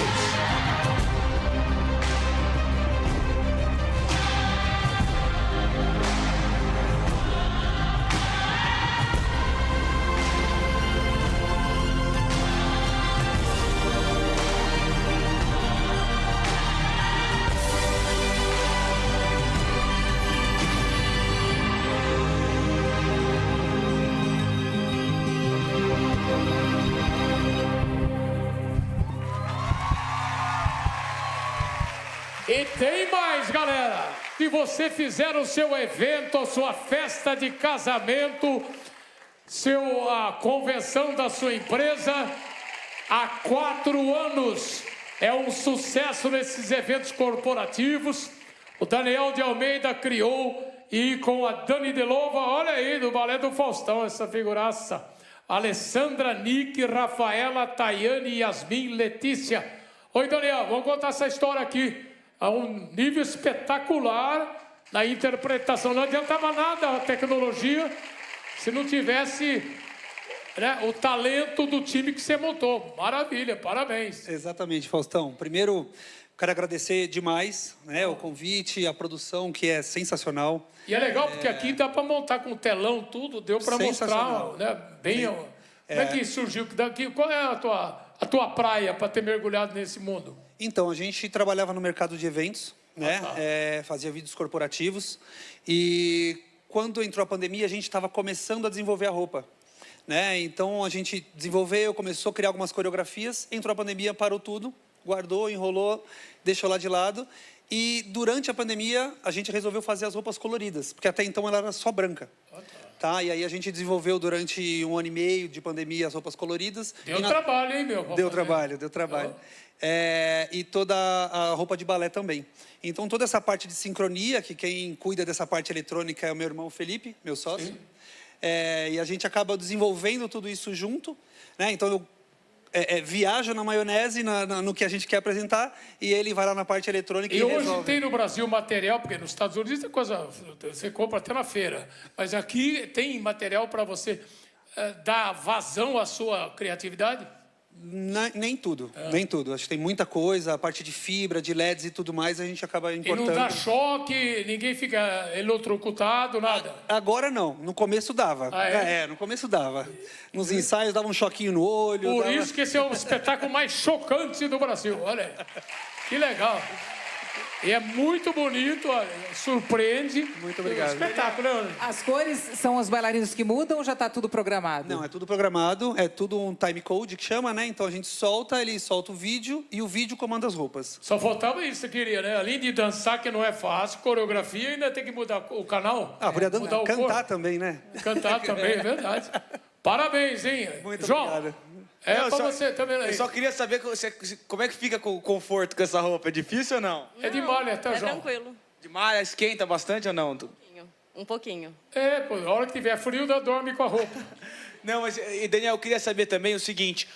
E tem mais, galera. Se você fizer o seu evento, a sua festa de casamento, a convenção da sua empresa, há 4 anos é um sucesso nesses eventos corporativos. O Daniel de Almeida criou, e com a Dani De Lova, olha aí, do Balé do Faustão, essa figuraça. Alessandra, Nick, Rafaela, Tayane, Yasmin, Letícia. Oi, Daniel, vamos contar essa história aqui. A um nível espetacular na interpretação. Não adiantava nada a tecnologia se não tivesse, né, o talento do time que você montou. Maravilha, parabéns. Exatamente, Faustão. Primeiro, quero agradecer demais, né, o convite, a produção, que é sensacional. E é legal porque aqui dá para montar com telão, tudo, deu para mostrar, né, bem. Como é que surgiu? Qual é a tua praia para ter mergulhado nesse mundo? Então, a gente trabalhava no mercado de eventos, né? Fazia vídeos corporativos. E quando entrou a pandemia, a gente estava começando a desenvolver a roupa, né? Então, a gente desenvolveu, começou a criar algumas coreografias. Entrou a pandemia, parou tudo, guardou, enrolou, deixou lá de lado. E durante a pandemia, a gente resolveu fazer as roupas coloridas, porque até então ela era só branca. Tá? E aí a gente desenvolveu durante 1 ano e meio de pandemia as roupas coloridas. Deu trabalho, hein, meu? Deu trabalho. E toda a roupa de balé também. Então, toda essa parte de sincronia, que quem cuida dessa parte eletrônica é o meu irmão Felipe, meu sócio. E a gente acaba desenvolvendo tudo isso junto, né? Então, eu viajo na maionese, no que a gente quer apresentar, e ele vai lá na parte eletrônica e hoje resolve. Tem no Brasil material, porque nos Estados Unidos é coisa, você compra até na feira, mas aqui tem material para você dar vazão à sua criatividade? Nem tudo. Acho que tem muita coisa, a parte de fibra, de LEDs e tudo mais, a gente acaba importando. E não dá choque, ninguém fica eletrocutado, nada? Agora não, no começo dava. No começo dava. Nos ensaios dava um choquinho no olho. Por isso que esse é o espetáculo mais chocante do Brasil, olha aí. Que legal. E é muito bonito, olha, surpreende. Muito obrigado. Espetáculo, né? As cores são os bailarinos que mudam ou já está tudo programado? Não, é tudo programado, é tudo um time code que chama, né? Então a gente solta, ele solta o vídeo e o vídeo comanda as roupas. Só faltava isso, você queria, né? Além de dançar, que não é fácil, coreografia, ainda tem que mudar o canal. Podia cantar também, né? Cantar também, é verdade. Parabéns, hein? Muito João, obrigado. Pra você também. Eu só queria saber como é que fica com o conforto com essa roupa. É difícil ou não? É de malha, tá, João? Tranquilo. De malha, esquenta bastante ou não? Um pouquinho. Pô, a hora que tiver frio, dorme com a roupa. Não, mas, Daniel, eu queria saber também o seguinte.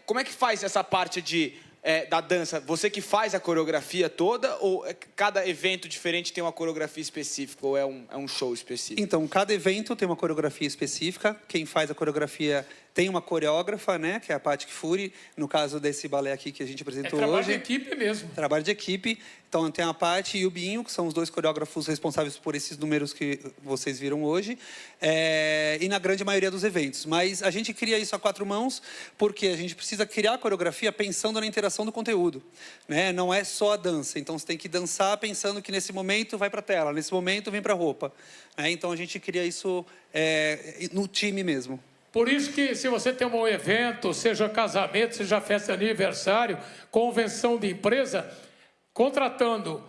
Como é que faz essa parte da dança? Você que faz a coreografia toda ou cada evento diferente tem uma coreografia específica ou é um show específico? Então, cada evento tem uma coreografia específica. Quem faz a coreografia tem uma coreógrafa, né? Que é a Paty Kfouri, no caso desse balé aqui que a gente apresentou hoje. Trabalho de equipe mesmo. Trabalho de equipe. Então, tem a Paty e o Binho, que são os 2 coreógrafos responsáveis por esses números que vocês viram hoje. E na grande maioria dos eventos. Mas a gente cria isso a 4 mãos porque a gente precisa criar a coreografia pensando na interação do conteúdo, né? Não é só a dança. Então, você tem que dançar pensando que nesse momento vai para a tela, nesse momento vem para a roupa. Então, a gente cria isso no time mesmo. Por isso que se você tem um evento, seja casamento, seja festa de aniversário, convenção de empresa, contratando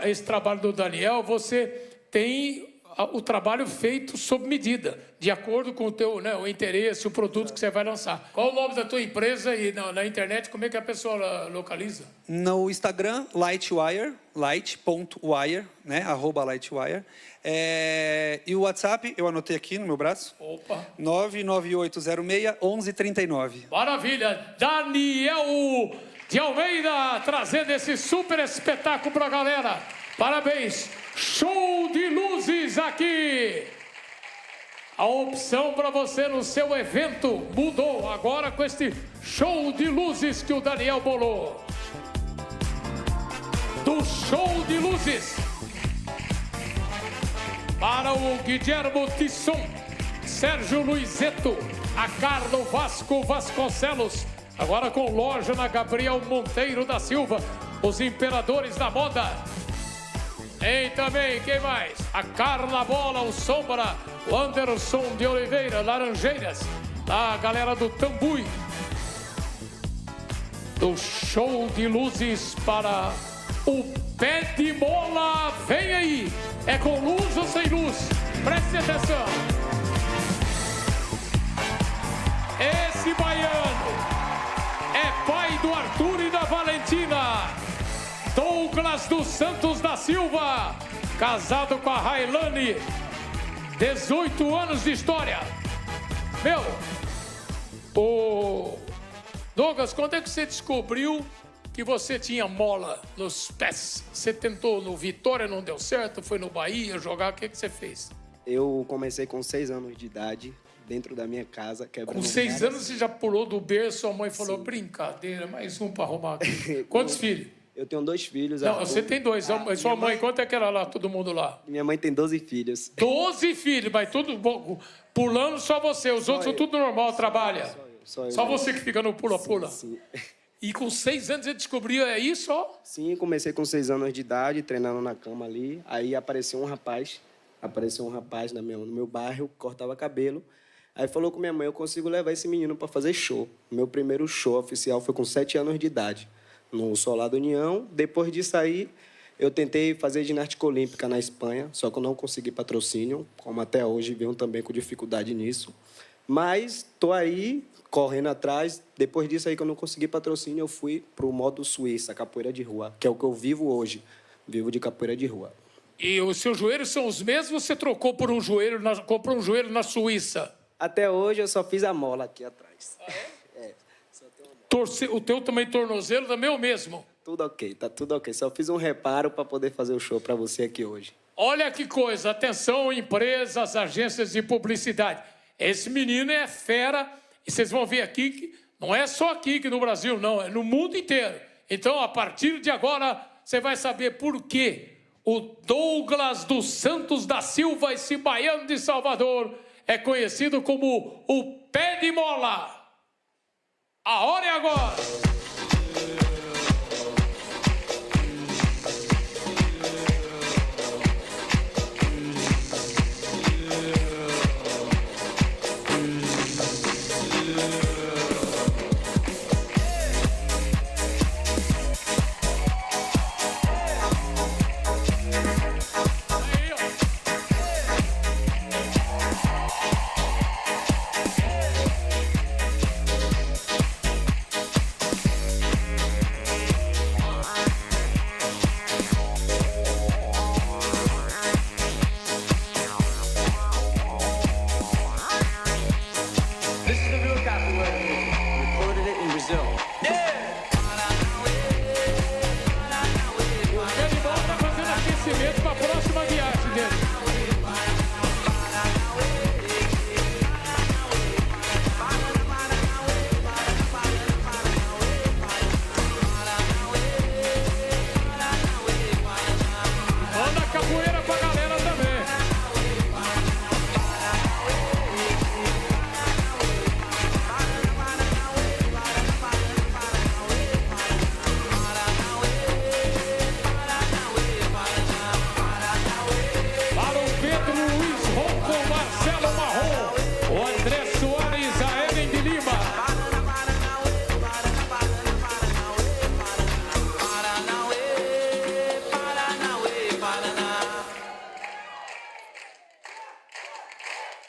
esse trabalho do Daniel, você tem o trabalho feito sob medida, de acordo com o teu, né, o interesse, o produto que você vai lançar. Qual o nome da tua empresa e na internet, como é que a pessoa localiza? No Instagram, Lightwire, light.wire, né, @lightwire. E o WhatsApp, eu anotei aqui no meu braço. Opa. 99806-1139. Maravilha. Daniel de Almeida trazendo esse super espetáculo pra galera. Parabéns. Show de luzes aqui. A opção para você no seu evento mudou agora com este show de luzes que o Daniel bolou. Do show de luzes para o Guilhermo Tisson, Sérgio Luizeto, a Carlo Vasco Vasconcelos, agora com loja na Gabriel Monteiro da Silva, os imperadores da moda. Tem também, quem mais? A Carla Bola, o Sombra, o Anderson de Oliveira, Laranjeiras, a galera do Tambui. Do show de luzes para o Pé de Mola, vem aí. É com luz ou sem luz? Preste atenção. Esse baiano é pai do Arthur e da Valentina. Douglas dos Santos da Silva, casado com a Railane, 18 anos de história. Meu, o Douglas, quando é que você descobriu que você tinha mola nos pés? Você tentou no Vitória, não deu certo, foi no Bahia jogar, o que você fez? Eu comecei com 6 anos de idade, dentro da minha casa. Com 6 anos você já pulou do berço, sua mãe falou, brincadeira, mais um para arrumar aqui. Quantos filhos? Eu tenho 2 filhos. Não, você tem 2. Mas sua mãe, quanto é que era lá, todo mundo lá? Minha mãe tem 12 filhos. 12 filhos, mas tudo pulando só você. Os outros são tudo normal, trabalha. Só você que fica no pula-pula. Sim. E com 6 anos você descobriu, é isso, ó? Sim, comecei com 6 anos de idade, treinando na cama ali. Aí apareceu um rapaz no meu bairro, cortava cabelo. Aí falou com minha mãe, eu consigo levar esse menino para fazer show. Meu primeiro show oficial foi com 7 anos de idade, no Solado União. Depois disso aí, eu tentei fazer ginástica olímpica na Espanha, só que eu não consegui patrocínio, como até hoje venho também com dificuldade nisso. Mas estou aí, correndo atrás. Depois disso aí que eu não consegui patrocínio, eu fui para o modo Suíça, capoeira de rua, que é o que eu vivo hoje. Vivo de capoeira de rua. E os seus joelhos são os mesmos ou você trocou por um joelho, comprou um joelho na Suíça? Até hoje eu só fiz a mola aqui atrás. Ah, é? O teu também tornozelo também é o mesmo? Tudo ok, tá tudo ok. Só fiz um reparo para poder fazer o show para você aqui hoje. Olha que coisa, atenção empresas, agências de publicidade. Esse menino é fera e vocês vão ver aqui que não é só aqui que no Brasil, não, é no mundo inteiro. Então, a partir de agora, você vai saber por quê o Douglas dos Santos da Silva, esse baiano de Salvador, é conhecido como o Pé de Mola. A hora é agora.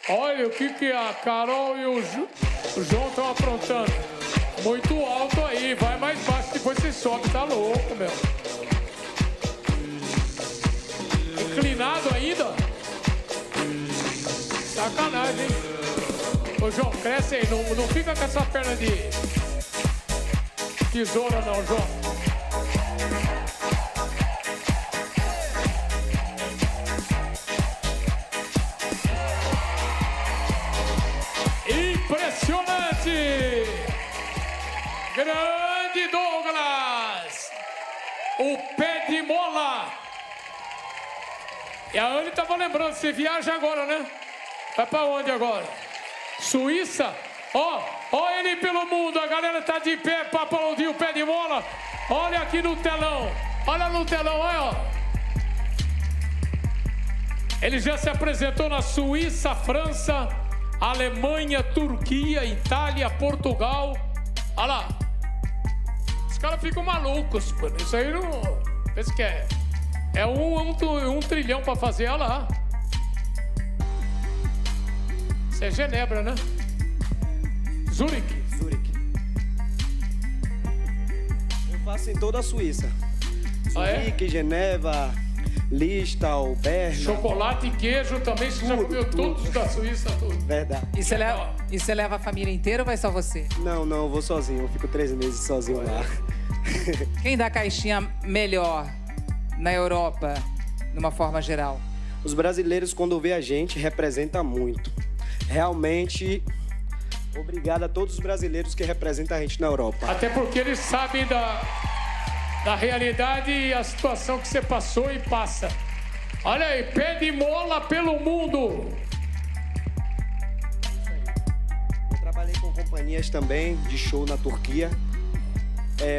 Olha o que a Carol e o João estão aprontando. Muito alto aí, vai mais baixo, depois você sobe, tá louco, meu. Inclinado ainda? Sacanagem, hein? Ô, João, cresce aí, não fica com essa perna de tesoura não, João. Grande Douglas! O pé de mola! E a Anne tava lembrando, você viaja agora, né? Vai pra onde agora? Suíça? Ó ele pelo mundo, a galera tá de pé pra aplaudir o pé de mola. Olha aqui no telão, olha no telão, olha, ó. Ele já se apresentou na Suíça, França, Alemanha, Turquia, Itália, Portugal. Olha lá. Os caras ficam malucos, mano. Isso aí não... Pensa que é um trilhão pra fazer, olha lá. Isso é Genebra, né? Zurique. Eu faço em toda a Suíça. Zurique, é? Geneva, Listal, Berna. Chocolate e queijo também, você já comeu todos da Suíça, tudo. Verdade. E você leva a família inteira ou vai só você? Não, eu vou sozinho. Eu fico 3 meses sozinho lá. Quem dá caixinha melhor na Europa, de uma forma geral? Os brasileiros, quando vê a gente, representa muito. Realmente, obrigado a todos os brasileiros que representam a gente na Europa. Até porque eles sabem da realidade e a situação que você passou e passa. Olha aí, pé de mola pelo mundo. Eu trabalhei com companhias também de show na Turquia.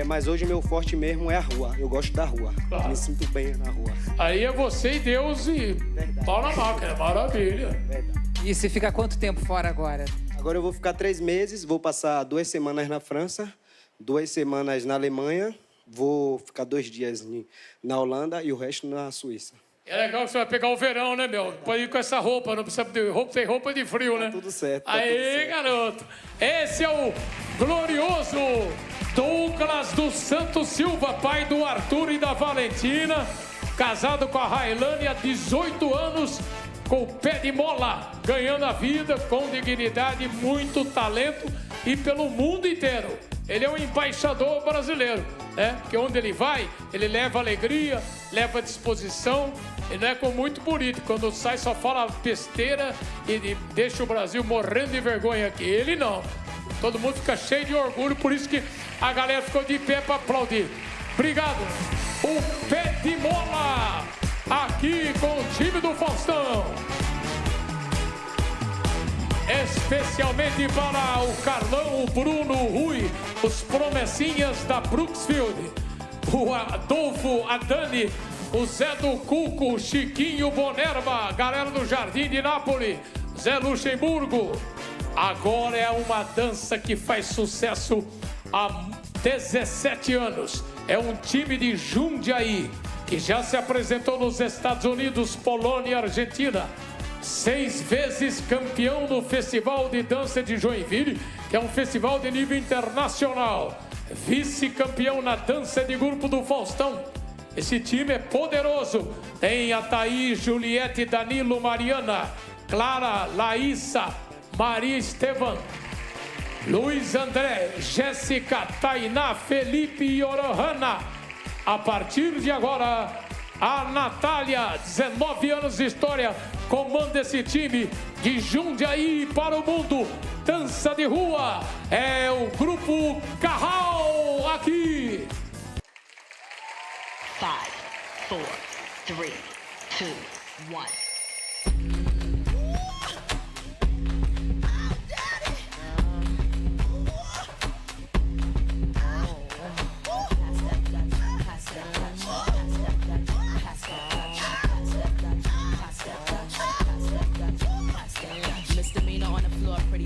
Mas hoje meu forte mesmo é a rua. Eu gosto da rua. Claro. Me sinto bem na rua. Aí é você e Deus e pau na máquina. Maravilha. Verdade. E você fica quanto tempo fora agora? Agora eu vou ficar 3 meses. Vou passar 2 semanas na França, 2 semanas na Alemanha. Vou ficar 2 dias na Holanda e o resto na Suíça. É legal que você vai pegar o verão, né, meu? Pode ir com essa roupa, não precisa de roupa, tem roupa de frio, né? Tá tudo certo. Aí, garoto. Esse é o glorioso Douglas dos Santos Silva, pai do Arthur e da Valentina, casado com a Railane há 18 anos, com o pé de mola, ganhando a vida com dignidade, muito talento e pelo mundo inteiro. Ele é um embaixador brasileiro, né? Porque onde ele vai, ele leva alegria, leva disposição, ele é com muito bonito. Quando sai, só fala besteira e deixa o Brasil morrendo de vergonha aqui. Ele não. Todo mundo fica cheio de orgulho, por isso que a galera ficou de pé para aplaudir. Obrigado. O pé de mola, aqui com o time do Faustão. Especialmente para o Carlão, o Bruno, o Rui, os promessinhas da Brooksfield, o Adolfo, a Dani, o Zé do Cuco, o Chiquinho Bonerva, galera do Jardim de Nápoles, Zé Luxemburgo. Agora é uma dança que faz sucesso há 17 anos. É um time de Jundiaí, que já se apresentou nos Estados Unidos, Polônia e Argentina. 6 vezes campeão no Festival de Dança de Joinville, que é um festival de nível internacional. Vice-campeão na dança de grupo do Faustão. Esse time é poderoso. Tem a Thaís, Juliette, Danilo, Mariana, Clara, Laísa, Maria Estevam, Luiz André, Jéssica, Tainá, Felipe e Orohana. A partir de agora, a Natália, 19 anos de história, comanda esse time de Jundiaí para o mundo. Dança de rua é o grupo Carral aqui. 5, 4, 3, 2, 1.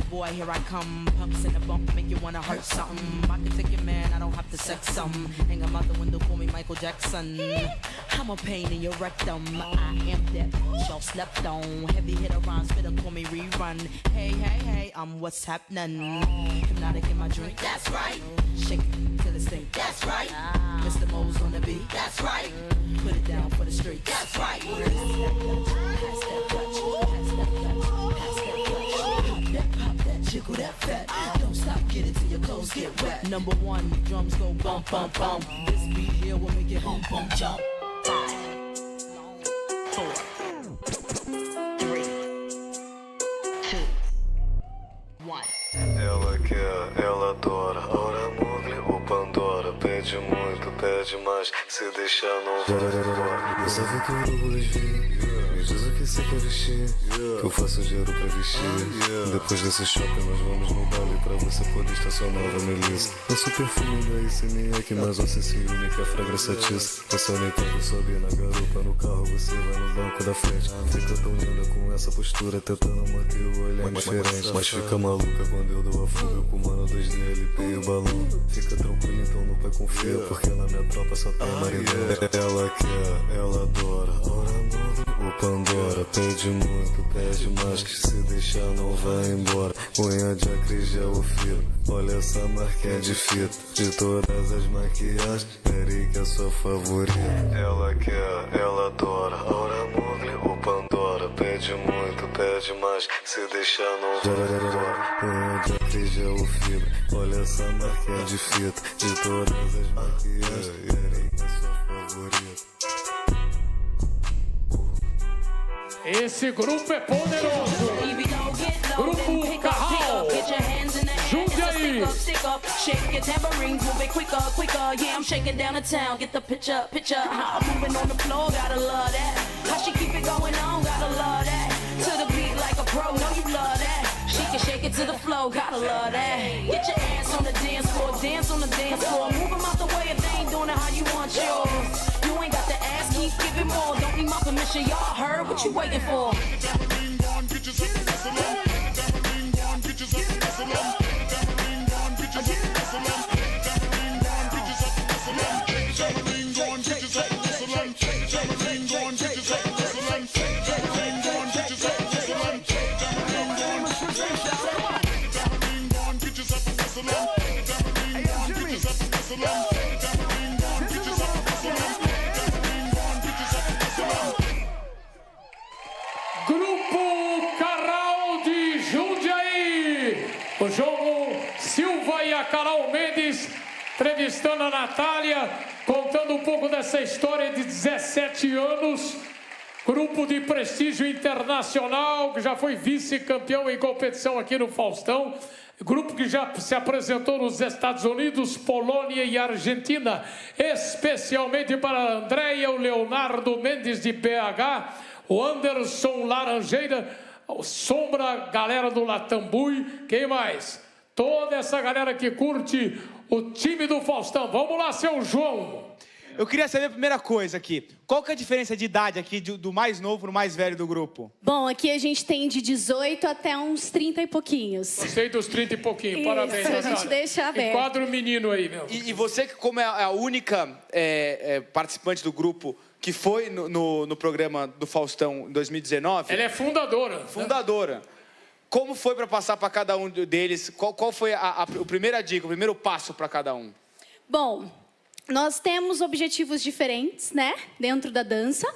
Boy, here I come. Pumps in the bump, make you wanna hurt something. I can take your man, I don't have to sex some. Hang him out the window, call me Michael Jackson. I'm a pain in your rectum. I am that show slept on. Heavy hitter rhymes, better call me rerun. Hey, hey, hey, I'm what's happening. Hypnotic in my drink, that's right. Shake it till it's stink, that's right. Mr. Mo's on the beat, that's right. Put it down for the street, that's right. Pass that clutch, pass that clutch, pass that clutch. Pop that, jiggle that fat. Don't stop, get it till your clothes get wet. Number 1, drums go bump, bump, bump. This beat here will make it bump, bump, jump. 5, 4, 3, 2, 1. Ela quer pede muito, pede mais. Se deixar não vai embora. Eu só vi que o Google desvia. Me diz o que você quer vestir, que eu faço dinheiro pra vestir. Depois desse shopping nós vamos no baile pra você poder estacionar a Melissa. Nosso perfume da ICNEC, mas você ciúme que a fragrância atiça. Você nem quando sobe na garupa no carro, você vai no banco da frente. Fica tão linda com essa postura, tentando manter o olhar diferente. Mas fica maluca quando eu dou a fuga, eu comando 2D, LP e o balão. Fica tranquilo, então no pai confia, porque na minha tropa só tem maridão. Ela quer, ela adora, o Pandora pede muito, pede mais. Que se deixar não vai embora. Unha de acrigel ou fio. Olha essa marquinha de fita. De todas as maquiagens, Peri que é sua favorita. Ela quer, ela adora. Aura Mugli ou Pandora pede muito, pede mais. Se deixar não vai embora. Unha de acrigel ou fibra. Olha essa marquinha de fita. De todas as maquiagens, Peri que é sua favorita. Esse grupo é poderoso. Grupo Carral. Jundiaí. Shake your tambourines, move it quicker, quicker. Yeah, I'm shaking down the town. Get the picture, picture. How I'm moving on the floor, gotta love that. How she keep it going on, gotta love that. To the beat like a pro, know you love that. She can shake it to the flow, gotta love that. Get your ass on the dance floor, dance on the dance floor. Move them out the way if they ain't doing it how you want yours. You ain't got to ask, keep giving more. Don't need my permission, y'all heard what you waiting for. Grupo Carral de Jundiaí. O João Silva e a Carol Mendes entrevistando a Natália, contando um pouco dessa história de 17 anos. Grupo de prestígio internacional, que já foi vice-campeão em competição aqui no Faustão. Grupo que já se apresentou nos Estados Unidos, Polônia e Argentina. Especialmente para a Andréia, o Leonardo Mendes de BH, o Anderson Laranjeira, o Sombra, galera do Latambui. Quem mais? Toda essa galera que curte o time do Faustão. Vamos lá, seu João. Eu queria saber a primeira coisa aqui. Qual que é a diferença de idade aqui do mais novo pro mais velho do grupo? Bom, aqui a gente tem de 18 até uns 30 e pouquinhos. Gostei dos 30 e pouquinho. Isso, Parabéns, a gente deixa aberto. Enquadra o menino aí, meu. E você, como é a única participante do grupo que foi no programa do Faustão em 2019... Ela é fundadora. Fundadora. Como foi para passar para cada um deles? Qual foi a primeira dica, o primeiro passo para cada um? Bom, nós temos objetivos diferentes, né, dentro da dança,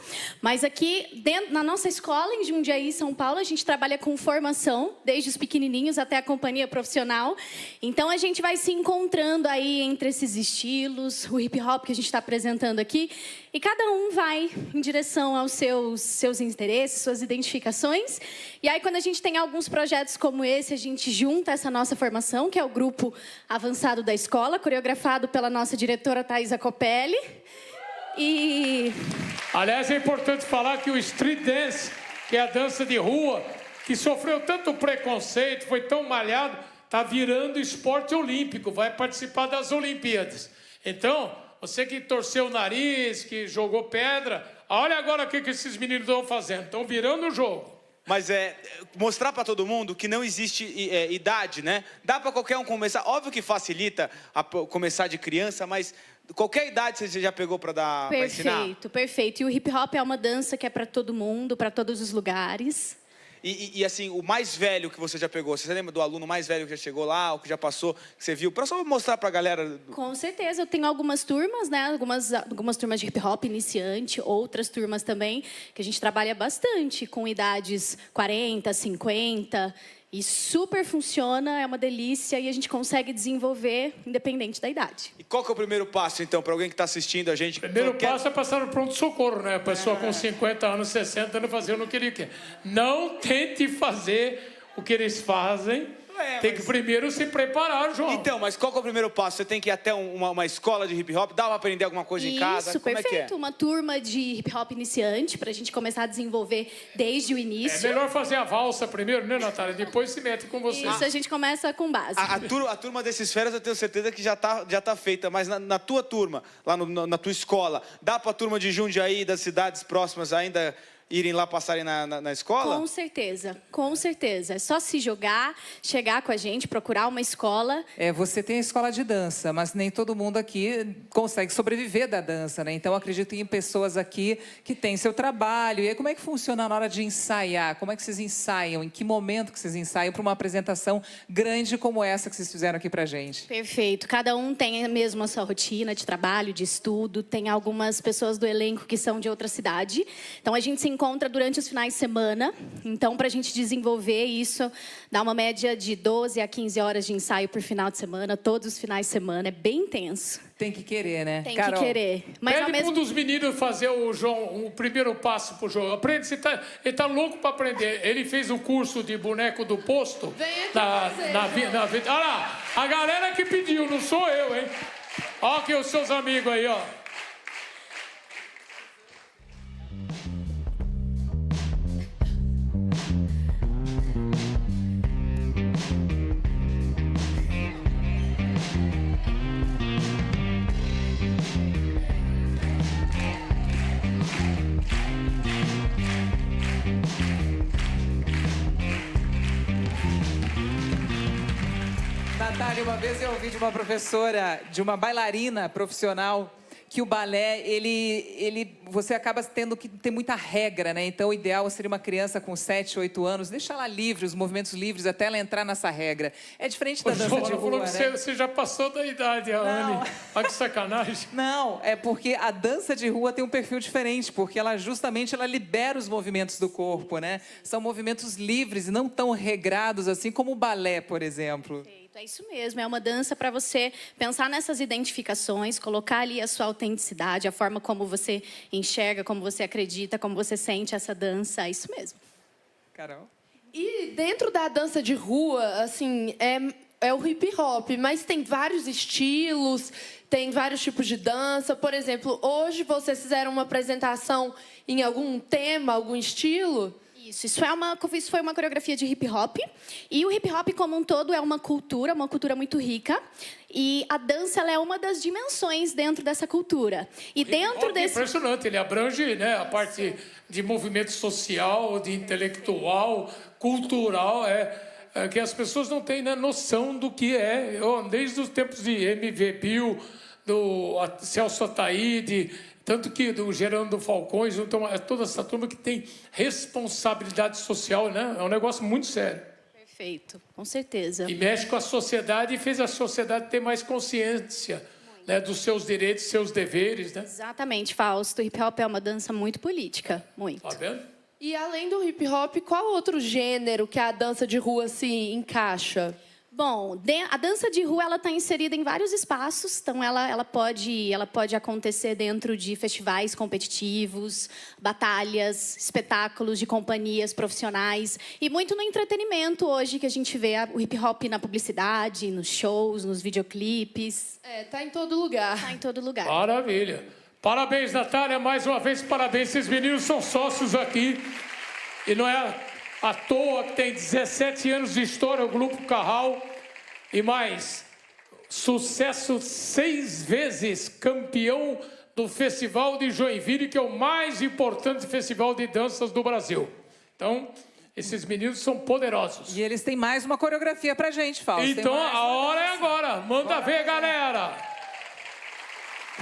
mas aqui na nossa escola, em Jundiaí, São Paulo, a gente trabalha com formação, desde os pequenininhos até a companhia profissional. Então, a gente vai se encontrando aí entre esses estilos, o hip hop que a gente está apresentando aqui, e cada um vai em direção aos seus interesses, suas identificações. E aí, quando a gente tem alguns projetos como esse, a gente junta essa nossa formação, que é o grupo avançado da escola, coreografado pela nossa diretora Thaisa Copelli. E... Aliás, é importante falar que o street dance, que é a dança de rua, que sofreu tanto preconceito, foi tão malhado, está virando esporte olímpico, vai participar das Olimpíadas. Então, você que torceu o nariz, que jogou pedra, olha agora o que esses meninos estão fazendo, estão virando o jogo. Mas mostrar para todo mundo que não existe idade, né? Dá para qualquer um começar. Óbvio que facilita começar de criança, mas qualquer idade você já pegou para dar, para ensinar? Perfeito, perfeito. E o hip hop é uma dança que é para todo mundo, para todos os lugares. E assim, o mais velho que você já pegou, você lembra do aluno mais velho que já chegou lá, ou que já passou, que você viu? Para só mostrar para a galera. Com certeza, eu tenho algumas turmas, né? Algumas turmas de hip hop iniciante, outras turmas também, que a gente trabalha bastante, com idades 40, 50, e super funciona, é uma delícia, e a gente consegue desenvolver independente da idade. E qual que é o primeiro passo, então, para alguém que está assistindo a gente? O primeiro passo é passar no pronto-socorro, né? A pessoa com 50 anos, 60 anos, fazendo o que ele quer. Não tente fazer o que eles fazem, Tem que primeiro se preparar, João. Então, mas qual que é o primeiro passo? Você tem que ir até uma escola de hip hop? Dá pra aprender alguma coisa em casa? Isso, Como perfeito. é que é? Uma turma de hip hop iniciante, pra gente começar a desenvolver desde o É início. melhor fazer a valsa primeiro, né, Natália? Depois se mete com você. Isso, a gente começa com base. A turma desses feras eu tenho certeza que já tá feita, mas na tua turma, lá na tua escola, dá pra turma de Jundiaí, das cidades próximas ainda irem lá, passarem na escola? Com certeza, com certeza. É só se jogar, chegar com a gente, procurar uma escola. Você tem a escola de dança, mas nem todo mundo aqui consegue sobreviver da dança, né? Então, eu acredito em pessoas aqui que têm seu trabalho. E aí, como é que funciona na hora de ensaiar? Como é que vocês ensaiam? Em que momento que vocês ensaiam para uma apresentação grande como essa que vocês fizeram aqui pra gente? Perfeito. Cada um tem mesmo a sua rotina de trabalho, de estudo. Tem algumas pessoas do elenco que são de outra cidade. Então, a gente se encontra durante os finais de semana. Então, para a gente desenvolver isso, dá uma média de 12 a 15 horas de ensaio por final de semana, todos os finais de semana. É bem intenso. Tem que querer, né? Tem Carol, que querer. Mas Pede para um dos meninos fazer o primeiro passo pro jogo. Aprende, ele tá louco para aprender. Ele fez o curso de boneco do posto. Na vida. Olha lá, a galera que pediu, não sou eu, hein? Olha aqui os seus amigos aí, ó. Natália, uma vez eu ouvi de uma professora, de uma bailarina profissional, que o balé, você acaba tendo que ter muita regra, né? Então, o ideal seria uma criança com 7, 8 anos, deixar ela livre, os movimentos livres, até ela entrar nessa regra. É diferente da dança de rua, né? Você já passou da idade, Anne. Olha que sacanagem. Não, é porque a dança de rua tem um perfil diferente, porque ela libera os movimentos do corpo, né? São movimentos livres e não tão regrados assim como o balé, por exemplo. É isso mesmo, é uma dança para você pensar nessas identificações, colocar ali a sua autenticidade, a forma como você enxerga, como você acredita, como você sente essa dança, é isso mesmo. Carol? E dentro da dança de rua, assim, é o hip hop, mas tem vários estilos, tem vários tipos de dança. Por exemplo, hoje vocês fizeram uma apresentação em algum tema, algum estilo? Isso foi uma coreografia de hip hop. E o hip hop como um todo é uma cultura muito rica. E a dança ela é uma das dimensões dentro dessa cultura. E dentro desse... É impressionante, ele abrange, né, a parte de movimento social, de intelectual, cultural, que as pessoas não têm, né, noção do que é. Desde os tempos de MV Bill, do Celso Ataíde, tanto que do Gerando Falcões, então, é toda essa turma que tem responsabilidade social, né? É um negócio muito sério. Perfeito, com certeza. E mexe com a sociedade e fez a sociedade ter mais consciência, né, dos seus direitos, seus deveres, né? Exatamente, Fausto. O hip hop é uma dança muito política, muito. Tá vendo? E além do hip hop, qual outro gênero que a dança de rua se encaixa? Bom, a dança de rua ela está inserida em vários espaços, então ela pode acontecer dentro de festivais competitivos, batalhas, espetáculos de companhias profissionais e muito no entretenimento hoje que a gente vê o hip hop na publicidade, nos shows, nos videoclipes. Tá em todo lugar. Tá em todo lugar. Maravilha. Parabéns, Natália, mais uma vez parabéns. Esses meninos são sócios aqui e não é à toa que tem 17 anos de história o Grupo Carral e mais sucesso 6 vezes campeão do Festival de Joinville, que é o mais importante festival de danças do Brasil. Então, esses meninos são poderosos. E eles têm mais uma coreografia pra gente, Fausto. Então, a hora é agora. Manda ver, galera.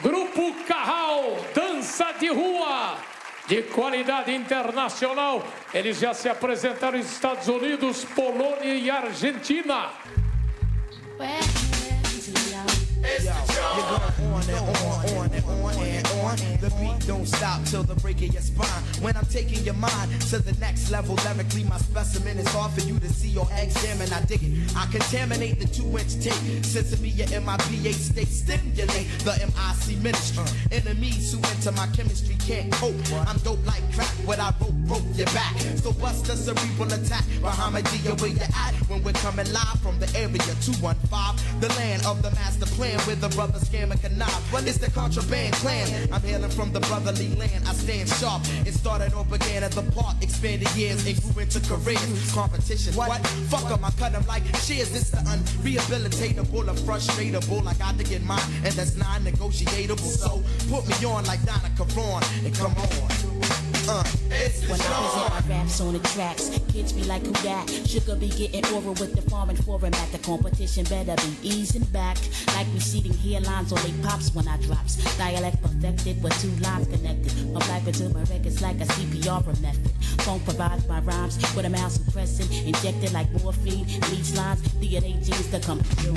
Grupo Carral, dança de rua. De qualidade internacional. Eles já se apresentaram nos Estados Unidos, Polônia e Argentina. It's You're going on and on and on and on. The beat don't stop till the break of your spine. When I'm taking your mind to the next level, lyrically my specimen is hard for you to see or examine. I dig it. I contaminate the 2-inch tape. Sensibly in my pH state, stimulate the MIC ministry. Enemies who enter my chemistry can't cope. I'm dope like crack. What I wrote broke your back. So bust a cerebral attack. Bahamadia, where you at? When we're coming live from the area 215, the land of the master plan, where the brothers scam and connive. Well, it's the contraband clan. I'm hailing from the brotherly land. I stand sharp. It started off again at the park, expanded years and grew into careers. Competition, what? Fuck 'em, I cut 'em like shears. It's the unrehabilitatable or frustratable. I got to get mine, and that's non-negotiable. So put me on like Donna Karan and come on. When I present my raps on the tracks, kids be like, who that? Sugar be getting over with the foreign format. The competition better be easing back. Like receding hairlines on they pops when I drops. Dialect perfected with 2 lines connected. I'm black into my records like a CPR method. Funk provides my rhymes with a mouse suppressing. Injected like morphine. Leech lines, DNA genes to come through.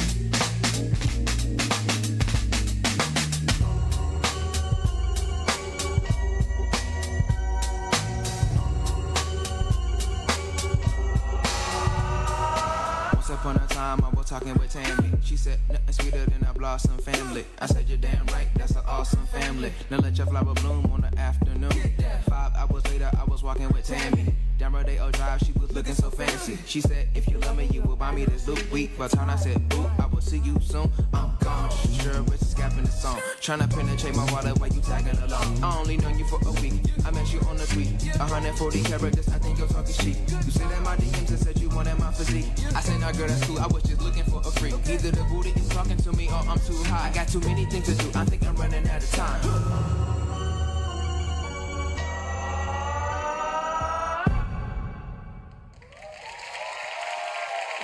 Upon a time I was talking with Tammy. She said nothing sweeter than a blossom family. I said you're damn right, that's an awesome family. Now let your flower bloom on the afternoon. 5 hours later I was walking with Tammy. Down Rodeo Drive, she was looking so fancy. She said, if you love me, you will buy me this loop week. By the time I said, ooh, I will see you soon. I'm gone, sure, it's a scap in the song. Tryna penetrate my wallet while you tagging along. I only known you for a week. I met you on the tweet. 140 characters, I think you're talking cheap. You said in my DMs and said you wanted my physique. I said, nah, girl, that's cool. I was just looking for a freak. Either the booty is talking to me or I'm too high. I got too many things to do. I think I'm running out of time.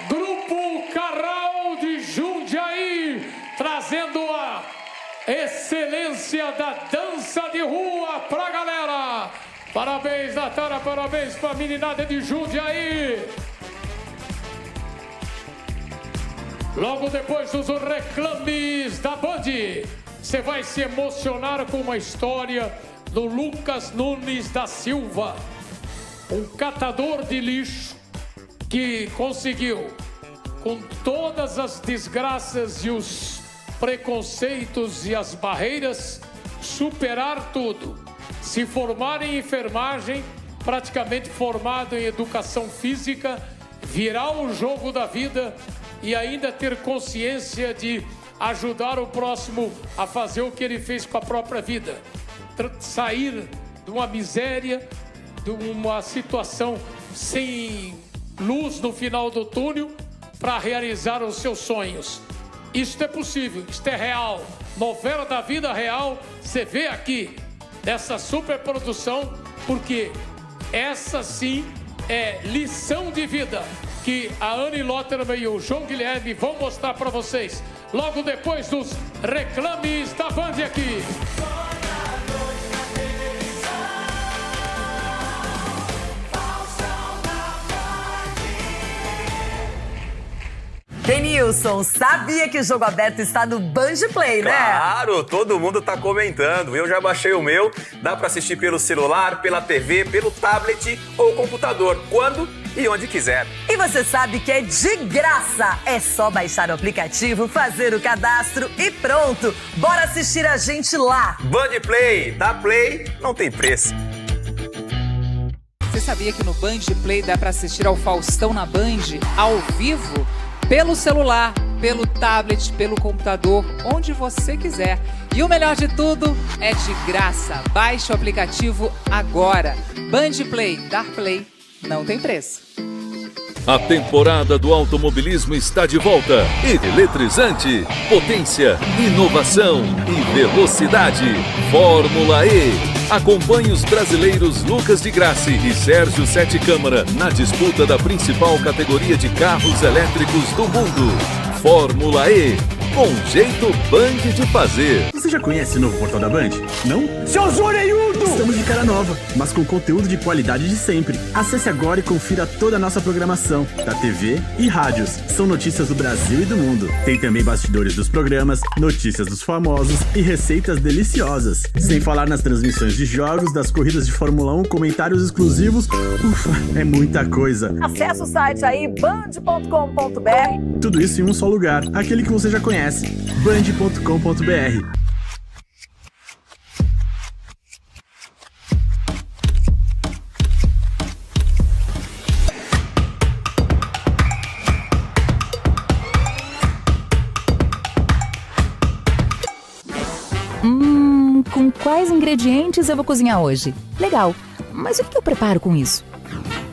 Grupo Carral de Jundiaí, trazendo a excelência da dança de rua pra galera. Parabéns, Natália, parabéns pra meninada de Jundiaí. Logo depois dos reclames da Band, você vai se emocionar com uma história do Lucas Nunes da Silva, um catador de lixo que conseguiu, com todas as desgraças e os preconceitos e as barreiras, superar tudo. Se formar em enfermagem, praticamente formado em educação física, virar o jogo da vida e ainda ter consciência de ajudar o próximo a fazer o que ele fez com a própria vida. Sair de uma miséria, de uma situação sem luz no final do túnel para realizar os seus sonhos. Isto é possível, isto é real. Novela da vida real, você vê aqui, nessa superprodução, porque essa sim é lição de vida que a Anne Lotterman e o João Guilherme vão mostrar para vocês logo depois dos reclames da Band aqui. Denilson, sabia que o Jogo Aberto está no Band Play, né? Claro, todo mundo tá comentando. Eu já baixei o meu, dá pra assistir pelo celular, pela TV, pelo tablet ou computador, quando e onde quiser. E você sabe que é de graça. É só baixar o aplicativo, fazer o cadastro e pronto. Bora assistir a gente lá. Band Play, dá play, não tem preço. Você sabia que no Band Play dá pra assistir ao Faustão na Band ao vivo? Pelo celular, pelo tablet, pelo computador, onde você quiser. E o melhor de tudo é de graça. Baixe o aplicativo agora. Band Play, dar play, não tem preço. A temporada do automobilismo está de volta. Eletrizante, potência, inovação e velocidade. Fórmula E. Acompanhe os brasileiros Lucas de Grassi e Sérgio Sete Câmara na disputa da principal categoria de carros elétricos do mundo. Fórmula E. com jeito Band de fazer. Você já conhece o novo portal da Band? Não? Seus orelhudos! Estamos de cara nova, mas com conteúdo de qualidade de sempre. Acesse agora e confira toda a nossa programação, da TV e rádios. São notícias do Brasil e do mundo. Tem também bastidores dos programas, notícias dos famosos e receitas deliciosas. Sem falar nas transmissões de jogos, das corridas de Fórmula 1, comentários exclusivos. Ufa, é muita coisa. Acesse o site aí, band.com.br. Tudo isso em um só lugar, aquele que você já conhece, band.com.br. Com quais ingredientes eu vou cozinhar hoje? Legal, mas o que eu preparo com isso?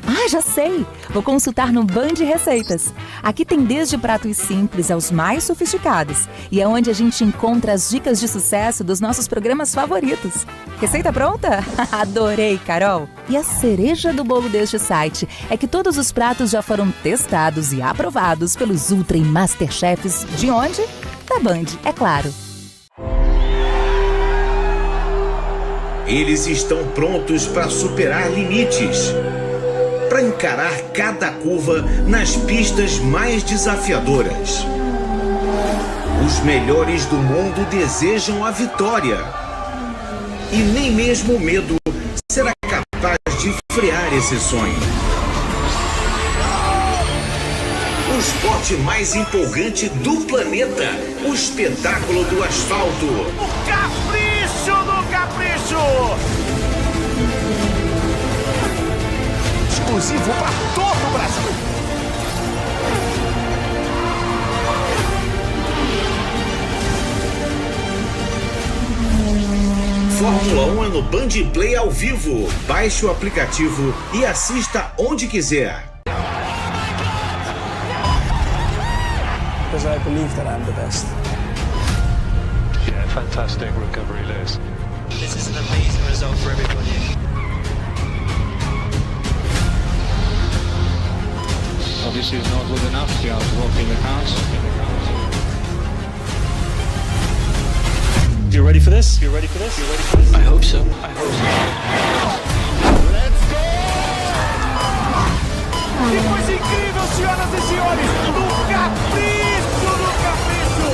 Ah, já sei! Vou consultar no Band Receitas. Aqui tem desde pratos simples aos mais sofisticados. E é onde a gente encontra as dicas de sucesso dos nossos programas favoritos. Receita pronta? Adorei, Carol! E a cereja do bolo deste site é que todos os pratos já foram testados e aprovados pelos Ultra e Masterchefs de onde? Da Band, é claro. Eles estão prontos para superar limites, para encarar cada curva nas pistas mais desafiadoras. Os melhores do mundo desejam a vitória. E nem mesmo o medo será capaz de frear esse sonho. O esporte mais empolgante do planeta, o espetáculo do asfalto. O capricho do capricho! Exclusivo para todo o Brasil. Fórmula 1 é no Band Play ao vivo. Baixe o aplicativo e assista onde quiser. Because I believe that I'm the best. Yeah, fantastic recovery, Lewis. This is an amazing result for everybody. Obviously, it's not good enough to be able to walk in the cars. You ready for this? You ready for this? You ready for this? I hope so. I hope so. Que coisa incrível, senhoras e senhores! Do capricho do capricho!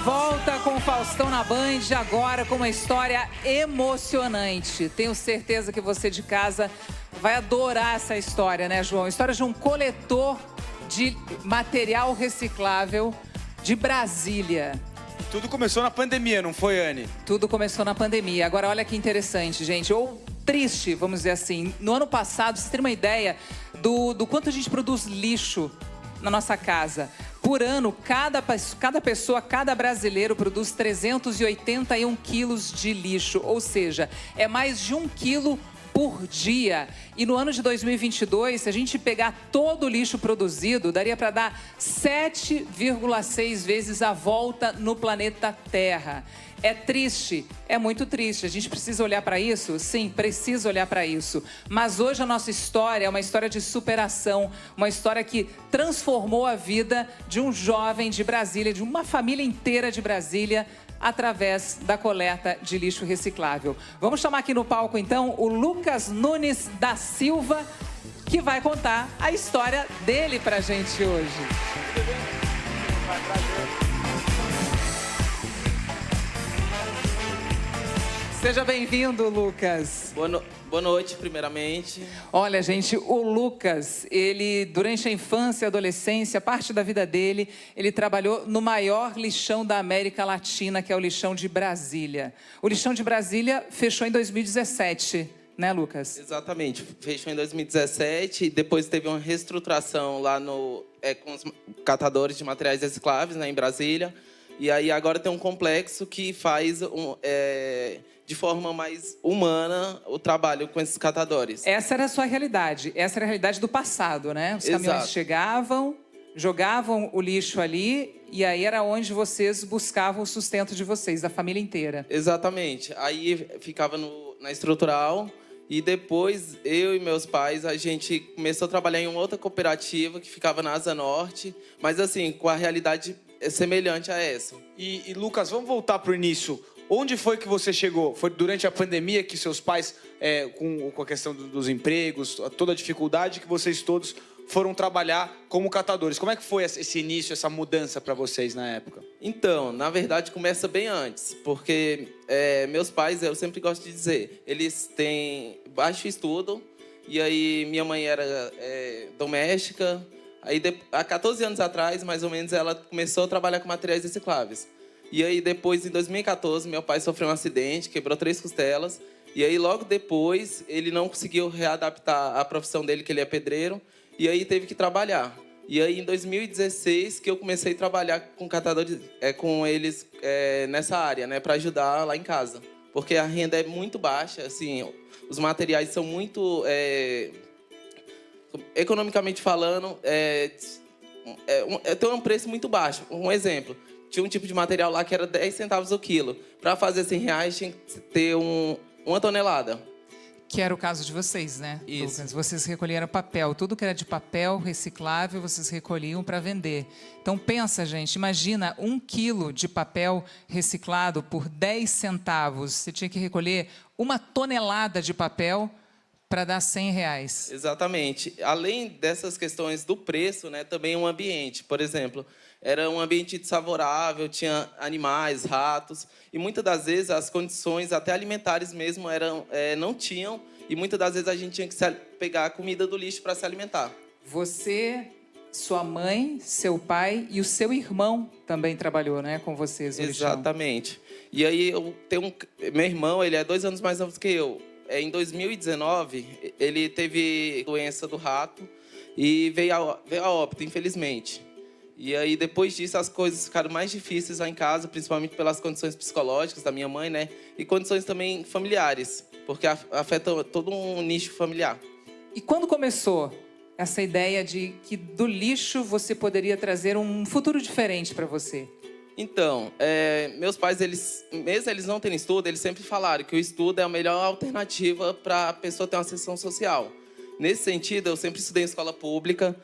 volta com o Faustão na Band, agora com uma história emocionante. Tenho certeza que você de casa vai adorar essa história, né, João? História de um coletor de material reciclável de Brasília. Tudo começou na pandemia, não foi, Anne? Tudo começou na pandemia. Agora, olha que interessante, gente. Ou triste, vamos dizer assim. No ano passado, vocês terem uma ideia do quanto a gente produz lixo na nossa casa. Por ano, cada pessoa, cada brasileiro produz 381 quilos de lixo. Ou seja, é mais de 1 quilo por dia. E no ano de 2022, se a gente pegar todo o lixo produzido, daria para dar 7,6 vezes a volta no planeta Terra. É triste, é muito triste. A gente precisa olhar para isso? Sim, precisa olhar para isso. Mas hoje a nossa história é uma história de superação, uma história que transformou a vida de um jovem de Brasília, de uma família inteira de Brasília, através da coleta de lixo reciclável. Vamos chamar aqui no palco, então, o Lucas Nunes da Silva, que vai contar a história dele pra gente hoje. Seja bem-vindo, Lucas. Boa noite, primeiramente. Olha, gente, o Lucas, ele, durante a infância e adolescência, parte da vida dele, ele trabalhou no maior lixão da América Latina, que é o lixão de Brasília. O lixão de Brasília fechou em 2017, né, Lucas? Exatamente, fechou em 2017 e depois teve uma reestruturação lá com os catadores de materiais recicláveis, né, em Brasília. E aí agora tem um complexo que faz de forma mais humana o trabalho com esses catadores. Essa era a sua realidade, essa era a realidade do passado, né? Os caminhões Exato. chegavam, jogavam o lixo ali e aí era onde vocês buscavam o sustento de vocês, da família inteira. Exatamente. Aí ficava na estrutural e depois eu e meus pais, a gente começou a trabalhar em uma outra cooperativa que ficava na Asa Norte, mas assim, com a realidade semelhante a essa. E Lucas, vamos voltar para o início. Onde foi que você chegou? Foi durante a pandemia que seus pais, com a questão dos empregos, toda a dificuldade, que vocês todos foram trabalhar como catadores? Como é que foi esse início, essa mudança para vocês na época? Então, na verdade, começa bem antes, porque meus pais, eu sempre gosto de dizer, eles têm baixo estudo, e aí minha mãe era doméstica, aí há 14 anos atrás, mais ou menos, ela começou a trabalhar com materiais recicláveis. E aí depois, em 2014, meu pai sofreu um acidente, quebrou 3 costelas, e aí logo depois ele não conseguiu readaptar a profissão dele, que ele é pedreiro, e aí teve que trabalhar. E aí, em 2016, que eu comecei a trabalhar com catadores, com eles nessa área, né, para ajudar lá em casa. Porque a renda é muito baixa, assim, os materiais são muito, economicamente falando, tem um preço muito baixo. Um exemplo, tinha um tipo de material lá que era 10 centavos o quilo. Para fazer R$100, tinha que ter uma tonelada. Que era o caso de vocês, né, Isso. Lucas? Vocês recolheram papel. Tudo que era de papel reciclável, vocês recolhiam para vender. Então, pensa, gente, imagina 1 quilo de papel reciclado por 10 centavos. Você tinha que recolher 1 tonelada de papel para dar R$100. Exatamente. Além dessas questões do preço, né, também um ambiente. Por exemplo, era um ambiente desfavorável, tinha animais, ratos, e muitas das vezes as condições, até alimentares mesmo, não tinham, e muitas das vezes a gente tinha que pegar a comida do lixo para se alimentar. Você, sua mãe, seu pai e o seu irmão também trabalhou, né, com vocês no lixão. Exatamente. E aí eu tenho meu irmão, ele é 2 anos mais novo que eu. Em 2019, ele teve doença do rato e veio a óbito, infelizmente. E aí, depois disso, as coisas ficaram mais difíceis lá em casa, principalmente pelas condições psicológicas da minha mãe, né? E condições também familiares, porque afeta todo um nicho familiar. E quando começou essa ideia de que do lixo você poderia trazer um futuro diferente para você? Então, meus pais, mesmo eles não terem estudo, eles sempre falaram que o estudo é a melhor alternativa para a pessoa ter uma ascensão social. Nesse sentido, eu sempre estudei em escola pública,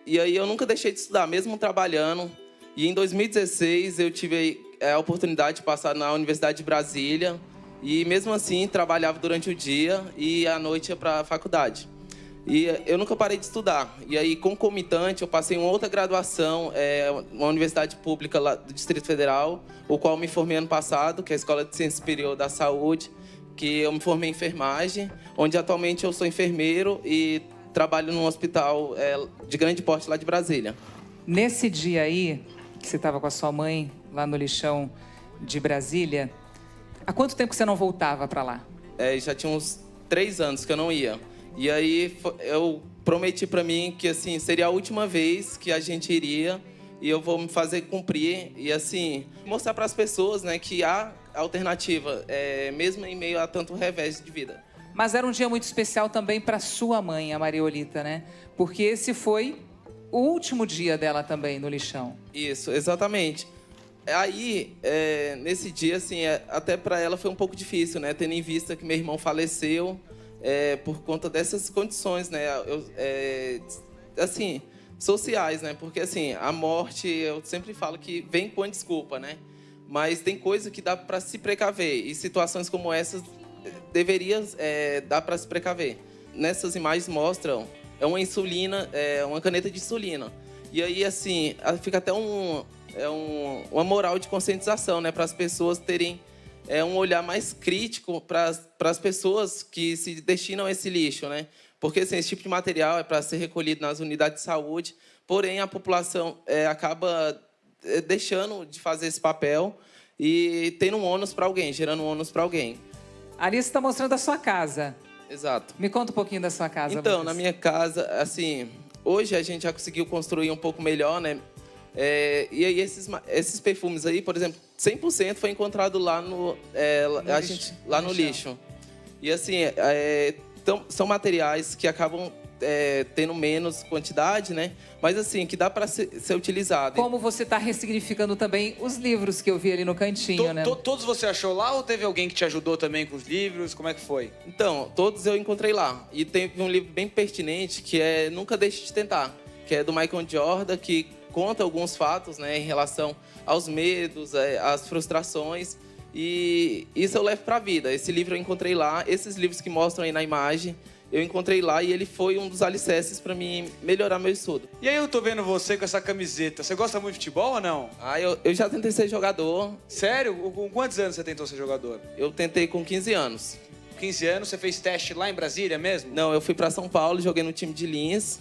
e aí eu nunca deixei de estudar, mesmo trabalhando. E em 2016, eu tive a oportunidade de passar na Universidade de Brasília, e mesmo assim, trabalhava durante o dia e à noite ia para a faculdade. E eu nunca parei de estudar. E aí, concomitante, eu passei em uma outra graduação, uma universidade pública lá do Distrito Federal, o qual me formei ano passado, que é a Escola de Ciência Superior da Saúde, que eu me formei em enfermagem, onde atualmente eu sou enfermeiro e trabalho num hospital de grande porte lá de Brasília. Nesse dia aí, que você estava com a sua mãe lá no lixão de Brasília, há quanto tempo que você não voltava para lá? Já tinha uns 3 anos que eu não ia. E aí eu prometi para mim que assim seria a última vez que a gente iria e eu vou me fazer cumprir e assim mostrar para as pessoas, né, que há alternativa, mesmo em meio a tanto revés de vida. Mas era um dia muito especial também para sua mãe, a Mariolita, né? Porque esse foi o último dia dela também no lixão. Isso, exatamente. Aí, nesse dia, assim, até para ela foi um pouco difícil, né? Tendo em vista que meu irmão faleceu por conta dessas condições, né? Assim, sociais, né? Porque, assim, a morte, eu sempre falo que vem com a desculpa, né? Mas tem coisa que dá para se precaver. E situações como essas deveria dar para se precaver. Nessas imagens mostram uma insulina, uma caneta de insulina. E aí, assim, fica até uma moral de conscientização, né, para as pessoas terem um olhar mais crítico para as pessoas que se destinam a esse lixo, né? Porque assim, esse tipo de material é para ser recolhido nas unidades de saúde, porém a população acaba deixando de fazer esse papel e tendo um ônus para alguém, gerando um ônus para alguém. Ali você está mostrando a sua casa. Exato. Me conta um pouquinho da sua casa. Então, Lucas. na minha casa, assim, hoje a gente já conseguiu construir um pouco melhor, né? E aí esses perfumes aí, por exemplo, 100% foi encontrado lá no lixo. E assim, são materiais que acabam tendo menos quantidade, né? Mas assim, que dá para ser utilizado. Como você está ressignificando também os livros que eu vi ali no cantinho, né? Todos você achou lá ou teve alguém que te ajudou também com os livros? Como é que foi? Então, todos eu encontrei lá. E teve um livro bem pertinente que é Nunca Deixe de Tentar, que é do Michael Jordan, que conta alguns fatos, né, em relação aos medos, às frustrações, e isso eu levo para a vida. Esse livro eu encontrei lá, esses livros que mostram aí na imagem, eu encontrei lá e ele foi um dos alicerces para mim melhorar meu estudo. E aí eu tô vendo você com essa camiseta, você gosta muito de futebol ou não? Eu já tentei ser jogador. Sério? Com quantos anos você tentou ser jogador? Eu tentei com 15 anos. 15 anos, você fez teste lá em Brasília mesmo? Não, eu fui para São Paulo, joguei no time de Lins.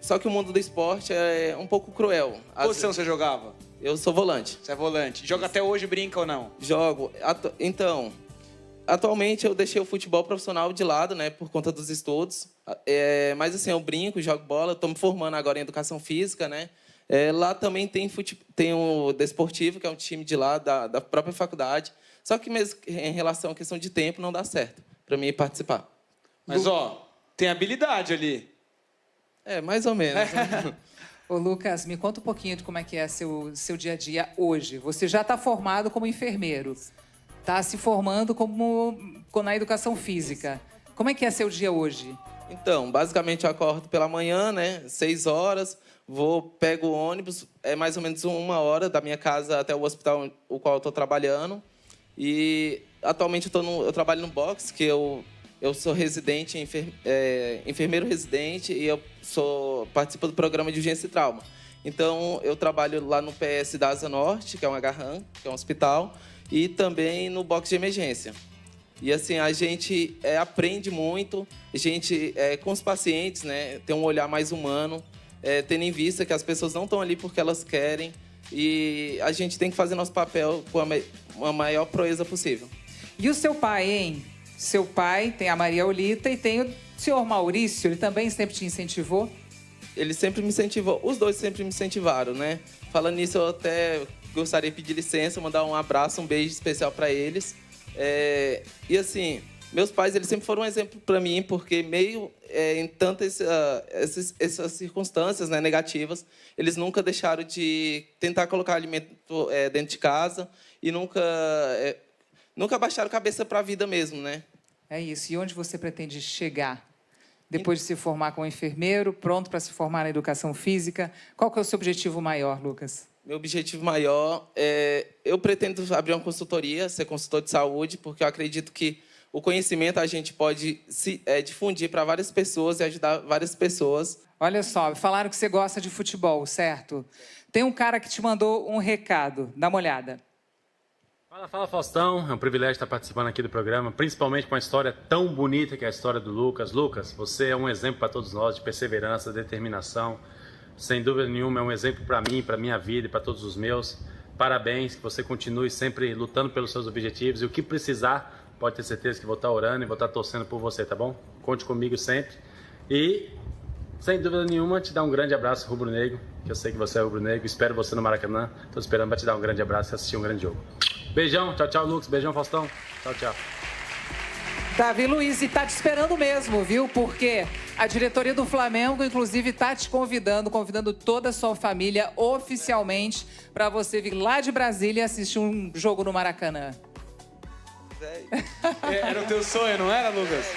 Só que o mundo do esporte é um pouco cruel. Qual posição você jogava? Eu sou volante. Você é volante. Joga até hoje, brinca ou não? Jogo. Então, atualmente eu deixei o futebol profissional de lado, né, por conta dos estudos. Mas assim, eu brinco, jogo bola. Estou me formando agora em educação física, né? Lá também tem o Desportivo, que é um time de lá, da própria faculdade. Só que mesmo em relação à questão de tempo, não dá certo para mim participar. Mas, tem habilidade ali. Mais ou menos. Ô, Lucas, me conta um pouquinho de como é que é seu dia a dia hoje. Você já está formado como enfermeiro, está se formando na educação física. Como é que é seu dia hoje? Então, basicamente eu acordo pela manhã, né, 6 horas, pego o ônibus, mais ou menos 1 hora da minha casa até o hospital o qual eu estou trabalhando. E atualmente eu trabalho no box, que eu sou residente, enfermeiro residente, e eu participo do programa de urgência e trauma. Então, eu trabalho lá no PS da Asa Norte, que é um HRAM, que é um hospital, e também no box de emergência. E assim, a gente aprende muito, a gente, com os pacientes, né, tem um olhar mais humano, tendo em vista que as pessoas não estão ali porque elas querem, e a gente tem que fazer nosso papel com a maior proeza possível. E o seu pai, hein? Seu pai tem a Mariolita e tem o senhor Maurício, ele também sempre te incentivou? Ele sempre me incentivou, os dois sempre me incentivaram, né? Falando nisso, eu até gostaria de pedir licença, mandar um abraço, um beijo especial para eles. E assim, meus pais, eles sempre foram um exemplo para mim, porque meio em tantas essas circunstâncias, né, negativas, eles nunca deixaram de tentar colocar alimento dentro de casa e nunca baixaram a cabeça para a vida mesmo, né? É isso. E onde você pretende chegar? Depois de se formar como enfermeiro, pronto para se formar na educação física, qual que é o seu objetivo maior, Lucas? Meu objetivo maior eu pretendo abrir uma consultoria, ser consultor de saúde, porque eu acredito que o conhecimento a gente pode difundir para várias pessoas e ajudar várias pessoas. Olha só, falaram que você gosta de futebol, certo? Tem um cara que te mandou um recado. Dá uma olhada. Fala, Faustão. É um privilégio estar participando aqui do programa, principalmente com uma história tão bonita que é a história do Lucas. Lucas, você é um exemplo para todos nós de perseverança, determinação. Sem dúvida nenhuma, é um exemplo para mim, para minha vida e para todos os meus. Parabéns, que você continue sempre lutando pelos seus objetivos. E o que precisar, pode ter certeza que vou estar orando e vou estar torcendo por você, tá bom? Conte comigo sempre. E, sem dúvida nenhuma, te dar um grande abraço, rubro-negro, que eu sei que você é rubro-negro. Espero você no Maracanã. Estou esperando para te dar um grande abraço e assistir um grande jogo. Beijão, tchau, Lucas. Beijão, Faustão. Tchau. Davi Luiz, e tá te esperando mesmo, viu? Porque a diretoria do Flamengo, inclusive, tá te convidando toda a sua família oficialmente para você vir lá de Brasília assistir um jogo no Maracanã. Era o teu sonho, não era, Lucas?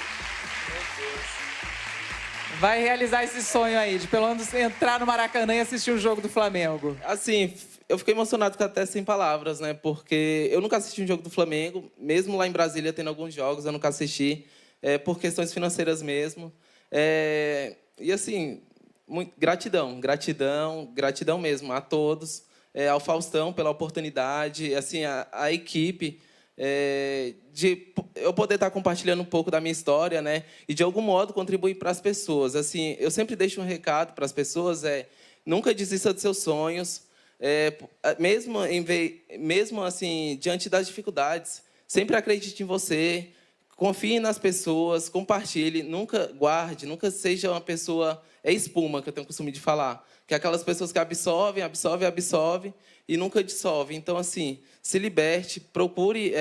Vai realizar esse sonho aí, de pelo menos entrar no Maracanã e assistir um jogo do Flamengo. Assim, eu fiquei emocionado até sem palavras, né? Porque eu nunca assisti um jogo do Flamengo, mesmo lá em Brasília tendo alguns jogos, eu nunca assisti, por questões financeiras mesmo. E assim, gratidão mesmo a todos, ao Faustão pela oportunidade, assim, a equipe, de eu poder estar compartilhando um pouco da minha história, né? E de algum modo contribuir para as pessoas. Assim, eu sempre deixo um recado para as pessoas: nunca desista dos seus sonhos, mesmo assim diante das dificuldades. Sempre acredite em você, confie nas pessoas, compartilhe, nunca guarde, nunca seja uma pessoa espuma, que eu tenho o costume de falar, que é aquelas pessoas que absorvem e nunca dissolve. Então, assim, se liberte, procure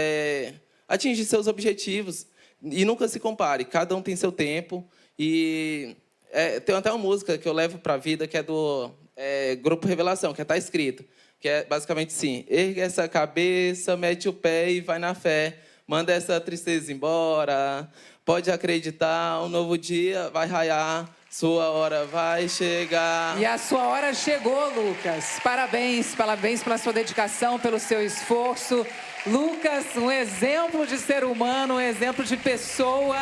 atingir seus objetivos e nunca se compare. Cada um tem seu tempo. E tem até uma música que eu levo para a vida, que é do Grupo Revelação, que está escrito, que é basicamente assim: ergue essa cabeça, mete o pé e vai na fé. Manda essa tristeza embora. Pode acreditar, um novo dia vai raiar. Sua hora vai chegar. E a sua hora chegou, Lucas. Parabéns pela sua dedicação, pelo seu esforço. Lucas, um exemplo de ser humano, um exemplo de pessoa,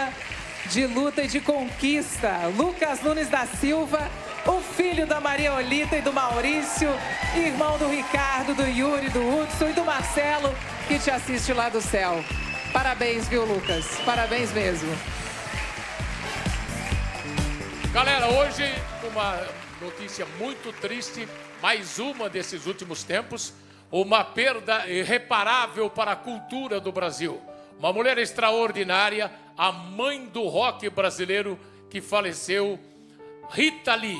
de luta e de conquista. Lucas Nunes da Silva, o filho da Maria Olita e do Maurício, irmão do Ricardo, do Yuri, do Hudson e do Marcelo, que te assiste lá do céu. Parabéns, viu, Lucas? Parabéns mesmo. Galera, hoje uma notícia muito triste, mais uma desses últimos tempos, uma perda irreparável para a cultura do Brasil. Uma mulher extraordinária, a mãe do rock brasileiro que faleceu, Rita Lee.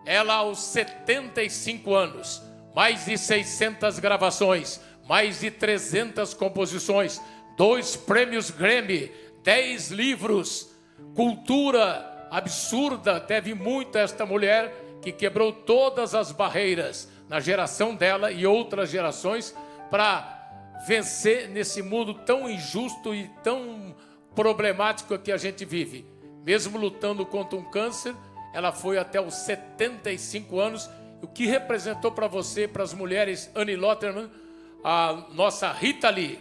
Ela aos 75 anos, mais de 600 gravações, mais de 300 composições, 2 prêmios Grammy, 10 livros, cultura absurda. Teve muito esta mulher que quebrou todas as barreiras na geração dela e outras gerações para vencer nesse mundo tão injusto e tão problemático que a gente vive. Mesmo lutando contra um câncer, ela foi até os 75 anos. O que representou para você, para as mulheres, Annie Lotterman, a nossa Rita Lee?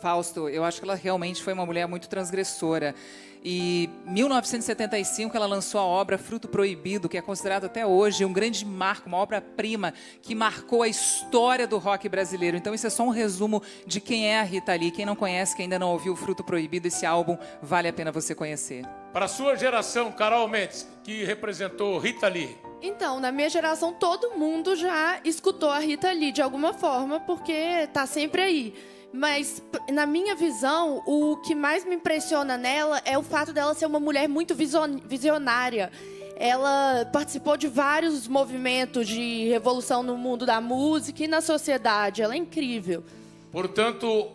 Fausto, eu acho que ela realmente foi uma mulher muito transgressora. E em 1975 ela lançou a obra Fruto Proibido, que é considerado até hoje um grande marco, uma obra-prima que marcou a história do rock brasileiro. Então isso é só um resumo de quem é a Rita Lee. Quem não conhece, quem ainda não ouviu Fruto Proibido, esse álbum vale a pena você conhecer. Para a sua geração, Carol Mendes, que representou Rita Lee. Então, na minha geração, todo mundo já escutou a Rita Lee de alguma forma, porque tá sempre aí. Mas, na minha visão, o que mais me impressiona nela é o fato dela ser uma mulher muito visionária. Ela participou de vários movimentos de revolução no mundo da música e na sociedade. Ela é incrível. Portanto,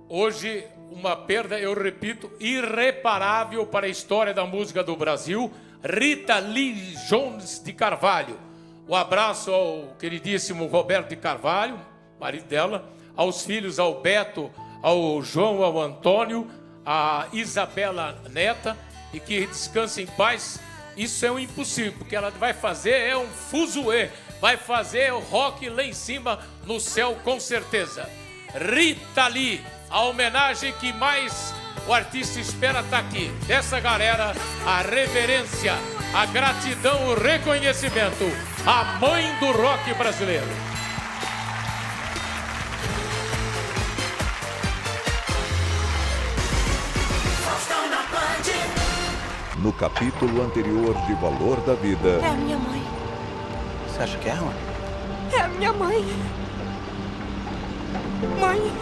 hoje, uma perda, eu repito, irreparável para a história da música do Brasil. Rita Lee Jones de Carvalho. Um abraço ao queridíssimo Roberto de Carvalho, marido dela, aos filhos, ao Beto, ao João, ao Antônio, a Isabela Neta, e que descanse em paz. Isso é um impossível, porque ela vai fazer um fuzuê, vai fazer o rock lá em cima, no céu, com certeza. Rita Lee, a homenagem que mais o artista espera estar aqui. Dessa galera, a reverência, a gratidão, o reconhecimento. A mãe do rock brasileiro. No capítulo anterior de Valor da Vida. É a minha mãe. Você acha que é ela? É a minha mãe. Mãe.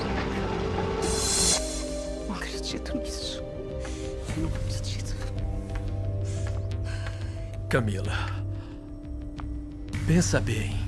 Não acredito nisso. Não acredito. Camila, pensa bem.